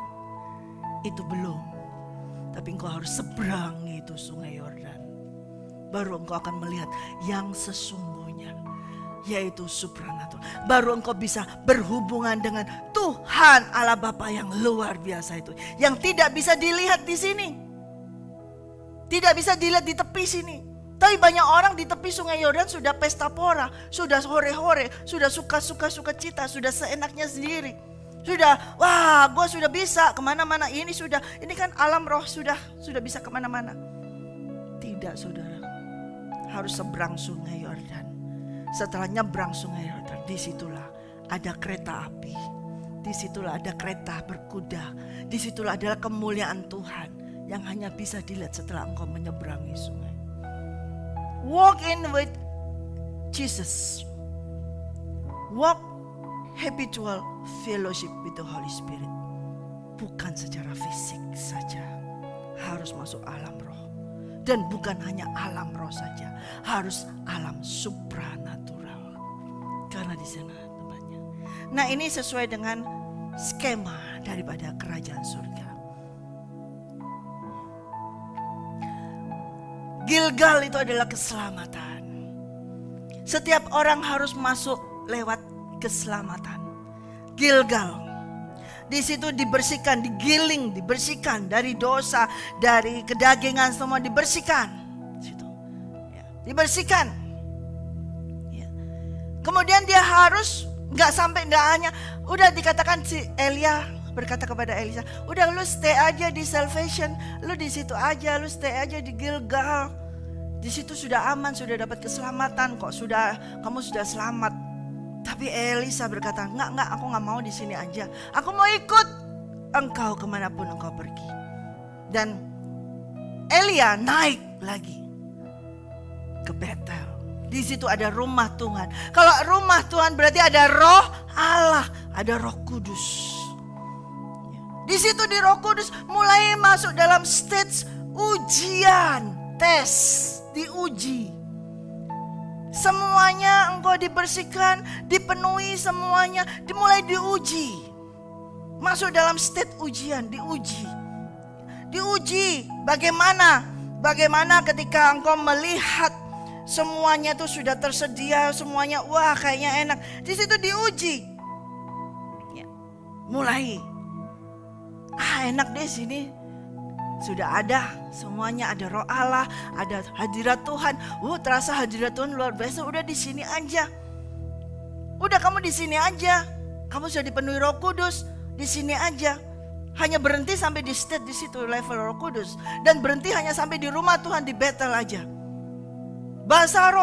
Itu belum. Tapi engkau harus seberang itu sungai Yordan. Baru engkau akan melihat yang sesungguhnya, yaitu supranatural. Baru engkau bisa berhubungan dengan Tuhan Allah Bapa yang luar biasa itu. Yang tidak bisa dilihat di sini. Tidak bisa dilihat di tepi sini. Tapi banyak orang di tepi sungai Yordan sudah pesta pora, sudah hore-hore, sudah suka-suka cita, sudah seenaknya sendiri. Sudah, wah gue sudah bisa kemana-mana. Ini kan alam roh sudah bisa kemana-mana. Tidak saudara, harus seberang sungai Yordan. Setelah nyebrang sungai Yordan, disitulah ada kereta api. Disitulah ada kereta berkuda. Disitulah adalah kemuliaan Tuhan yang hanya bisa dilihat setelah engkau menyeberangi sungai. Walk in with Jesus. Walk habitual fellowship with the Holy Spirit. Bukan secara fisik saja, harus masuk alam roh. Dan bukan hanya alam roh saja, harus alam supranatural. Karena di sana tempatnya. Nah, ini sesuai dengan skema daripada kerajaan surga. Gilgal itu adalah keselamatan. Setiap orang harus masuk lewat keselamatan. Gilgal. Di situ dibersihkan, digiling, dibersihkan dari dosa, dari kedagingan, semua dibersihkan. Situ. Ya, dibersihkan. Ya. Kemudian dia harus nggak sampai nggak hanya, udah dikatakan si Elia berkata kepada Elisa, udah lu stay aja di Salvation, lu di situ aja, lu stay aja di Gilgal. Di situ sudah aman, sudah dapat keselamatan kok, kamu sudah selamat. Tapi Elisa berkata, enggak, aku nggak mau di sini aja. Aku mau ikut engkau kemanapun engkau pergi. Dan Elia naik lagi ke Betel. Di situ ada rumah Tuhan. Kalau rumah Tuhan berarti ada Roh Allah, ada Roh Kudus. Di situ di Roh Kudus mulai masuk dalam stage ujian, tes, diuji. Semuanya engkau dibersihkan, dipenuhi semuanya, dimulai diuji. Masuk dalam state ujian, diuji. Diuji bagaimana ketika engkau melihat semuanya itu sudah tersedia, semuanya wah kayaknya enak. Di situ diuji. Ya, mulai. Enak deh sini. Sudah ada, semuanya ada Roh Allah, ada hadirat Tuhan. Terasa hadirat Tuhan luar biasa. Udah di sini aja. Udah kamu di sini aja. Kamu sudah dipenuhi Roh Kudus, di sini aja. Hanya berhenti sampai di state di situ level Roh Kudus, dan berhenti hanya sampai di rumah Tuhan di Betel aja. Bahasa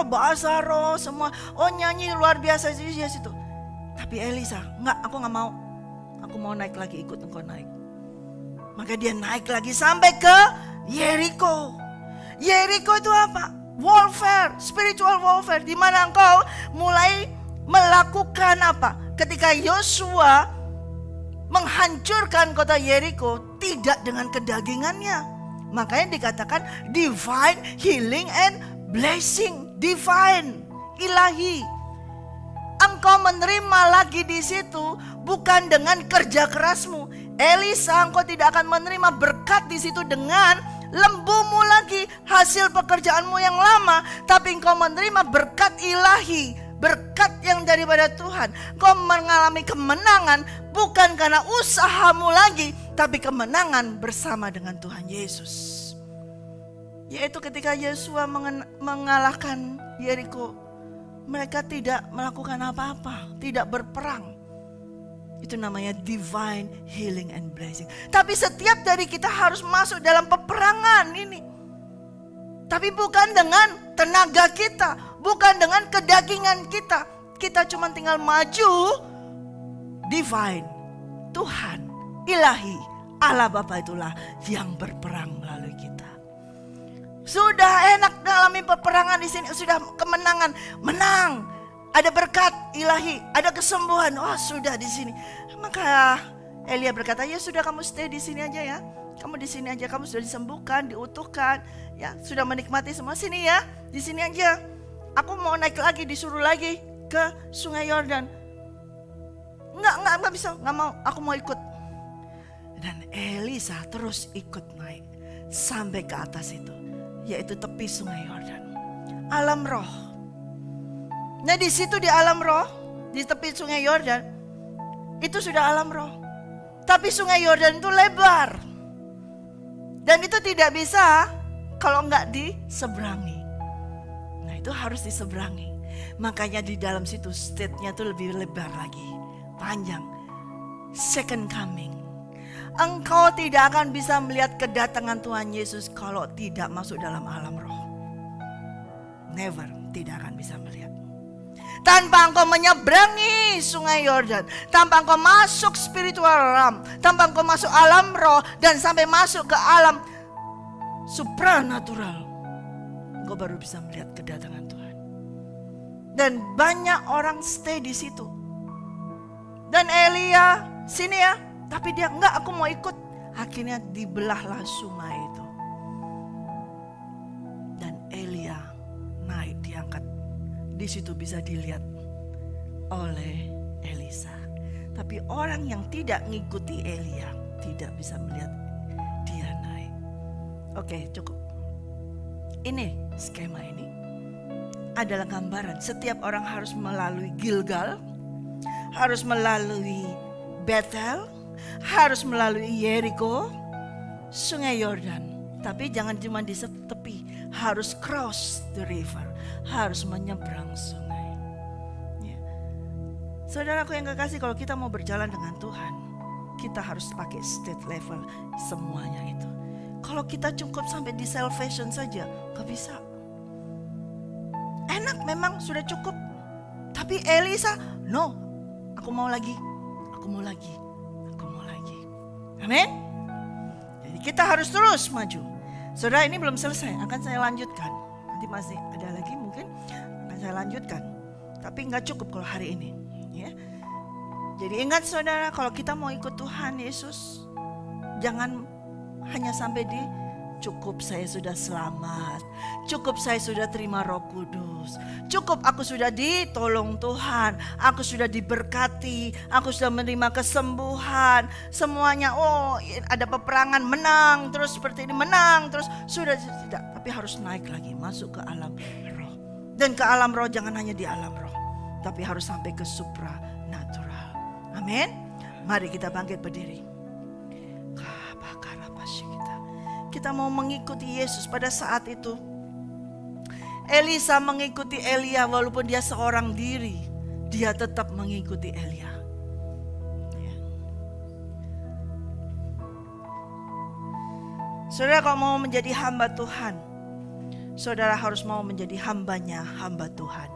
roh semua. Nyanyi luar biasa di situ. Tapi Elisa, aku nggak mau. Aku mau naik lagi, ikut engkau naik. Maka dia naik lagi sampai ke Yeriko. Yeriko itu apa? Warfare, spiritual warfare. Di mana engkau mulai melakukan apa? Ketika Yosua menghancurkan kota Yeriko, tidak dengan kedagingannya. Makanya dikatakan divine healing and blessing. Divine, ilahi. Engkau menerima lagi di situ bukan dengan kerja kerasmu. Elisa, engkau tidak akan menerima berkat di situ dengan lembumu lagi, hasil pekerjaanmu yang lama, tapi engkau menerima berkat ilahi, berkat yang daripada Tuhan. Engkau mengalami kemenangan bukan karena usahamu lagi, tapi kemenangan bersama dengan Tuhan Yesus. Yaitu ketika Yosua mengalahkan Yeriko, mereka tidak melakukan apa-apa, tidak berperang. Itu namanya divine healing and blessing. Tapi setiap dari kita harus masuk dalam peperangan ini. Tapi bukan dengan tenaga kita, bukan dengan kedagingan kita. Kita cuma tinggal maju. Divine, Tuhan, ilahi, Allah Bapa itulah yang berperang melalui kita. Sudah enak mengalami peperangan di sini, sudah kemenangan, menang. Ada berkat ilahi, ada kesembuhan. Sudah di sini. Maka Elia berkata, ya sudah kamu stay di sini aja ya. Kamu di sini aja, kamu sudah disembuhkan, diutuhkan, ya sudah menikmati semua, sini ya, di sini aja. Aku mau naik lagi, disuruh lagi ke Sungai Yordan. Enggak bisa, enggak mau, aku mau ikut. Dan Elisa terus ikut naik sampai ke atas itu, yaitu tepi Sungai Yordan. Alam roh. Nah di situ di alam roh, di tepi Sungai Yordan, itu sudah alam roh. Tapi Sungai Yordan itu lebar. Dan itu tidak bisa kalau enggak diseberangi. Nah itu harus diseberangi. Makanya di dalam situ state-nya itu lebih lebar lagi, panjang. Second coming. Engkau tidak akan bisa melihat kedatangan Tuhan Yesus kalau tidak masuk dalam alam roh. Never, tidak akan bisa melihat. Tanpa engkau menyeberangi Sungai Yordan, tanpa engkau masuk spiritual realm, tanpa engkau masuk alam roh dan sampai masuk ke alam supranatural, engkau baru bisa melihat kedatangan Tuhan. Dan banyak orang stay di situ. Dan Elia, sini ya, tapi dia enggak, aku mau ikut. Akhirnya dibelahlah sungai itu. Dan Elia naik, diangkat. Di situ bisa dilihat oleh Elisa. Tapi orang yang tidak mengikuti Elia tidak bisa melihat dia naik. Oke, cukup. Ini skema ini adalah gambaran setiap orang harus melalui Gilgal, harus melalui Bethel, harus melalui Jericho, Sungai Yordan. Tapi jangan cuma di tepi, harus cross the river, harus menyeberang sungai. Ya. Saudaraku yang kekasih, kalau kita mau berjalan dengan Tuhan, kita harus pakai state level semuanya itu. Kalau kita cukup sampai di salvation saja, gak bisa. Enak memang sudah cukup. Tapi Elisa, no, aku mau lagi, aku mau lagi, aku mau lagi. Amin. Jadi kita harus terus maju. Saudara, ini belum selesai, akan saya lanjutkan. Nanti masih ada lagi mungkin akan saya lanjutkan. Tapi gak cukup kalau hari ini. Ya. Jadi ingat saudara, kalau kita mau ikut Tuhan Yesus, jangan hanya sampai di cukup saya sudah selamat, cukup saya sudah terima Roh Kudus, cukup aku sudah ditolong Tuhan, aku sudah diberkati, aku sudah menerima kesembuhan, semuanya ada peperangan menang, terus seperti ini menang, terus sudah tidak, tapi harus naik lagi masuk ke alam roh. Dan ke alam roh jangan hanya di alam roh, tapi harus sampai ke supranatural. Amin. Mari kita bangkit berdiri. Kita mau mengikuti Yesus. Pada saat itu Elisa mengikuti Elia, walaupun dia seorang diri, dia tetap mengikuti Elia. Ya. Saudara, kalau mau menjadi hamba Tuhan, saudara harus mau menjadi hambanya hamba Tuhan.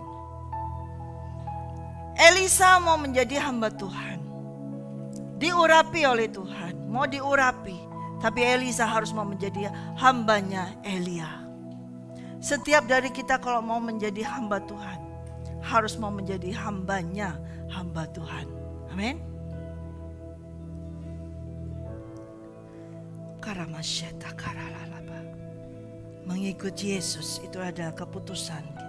Elisa mau menjadi hamba Tuhan, diurapi oleh Tuhan, mau diurapi. Tapi Elisa harus mau menjadi hambanya Elia. Setiap dari kita kalau mau menjadi hamba Tuhan, harus mau menjadi hambanya hamba Tuhan. Amin. Karamasyata karalalaba. Mengikut Yesus itu adalah keputusan kita.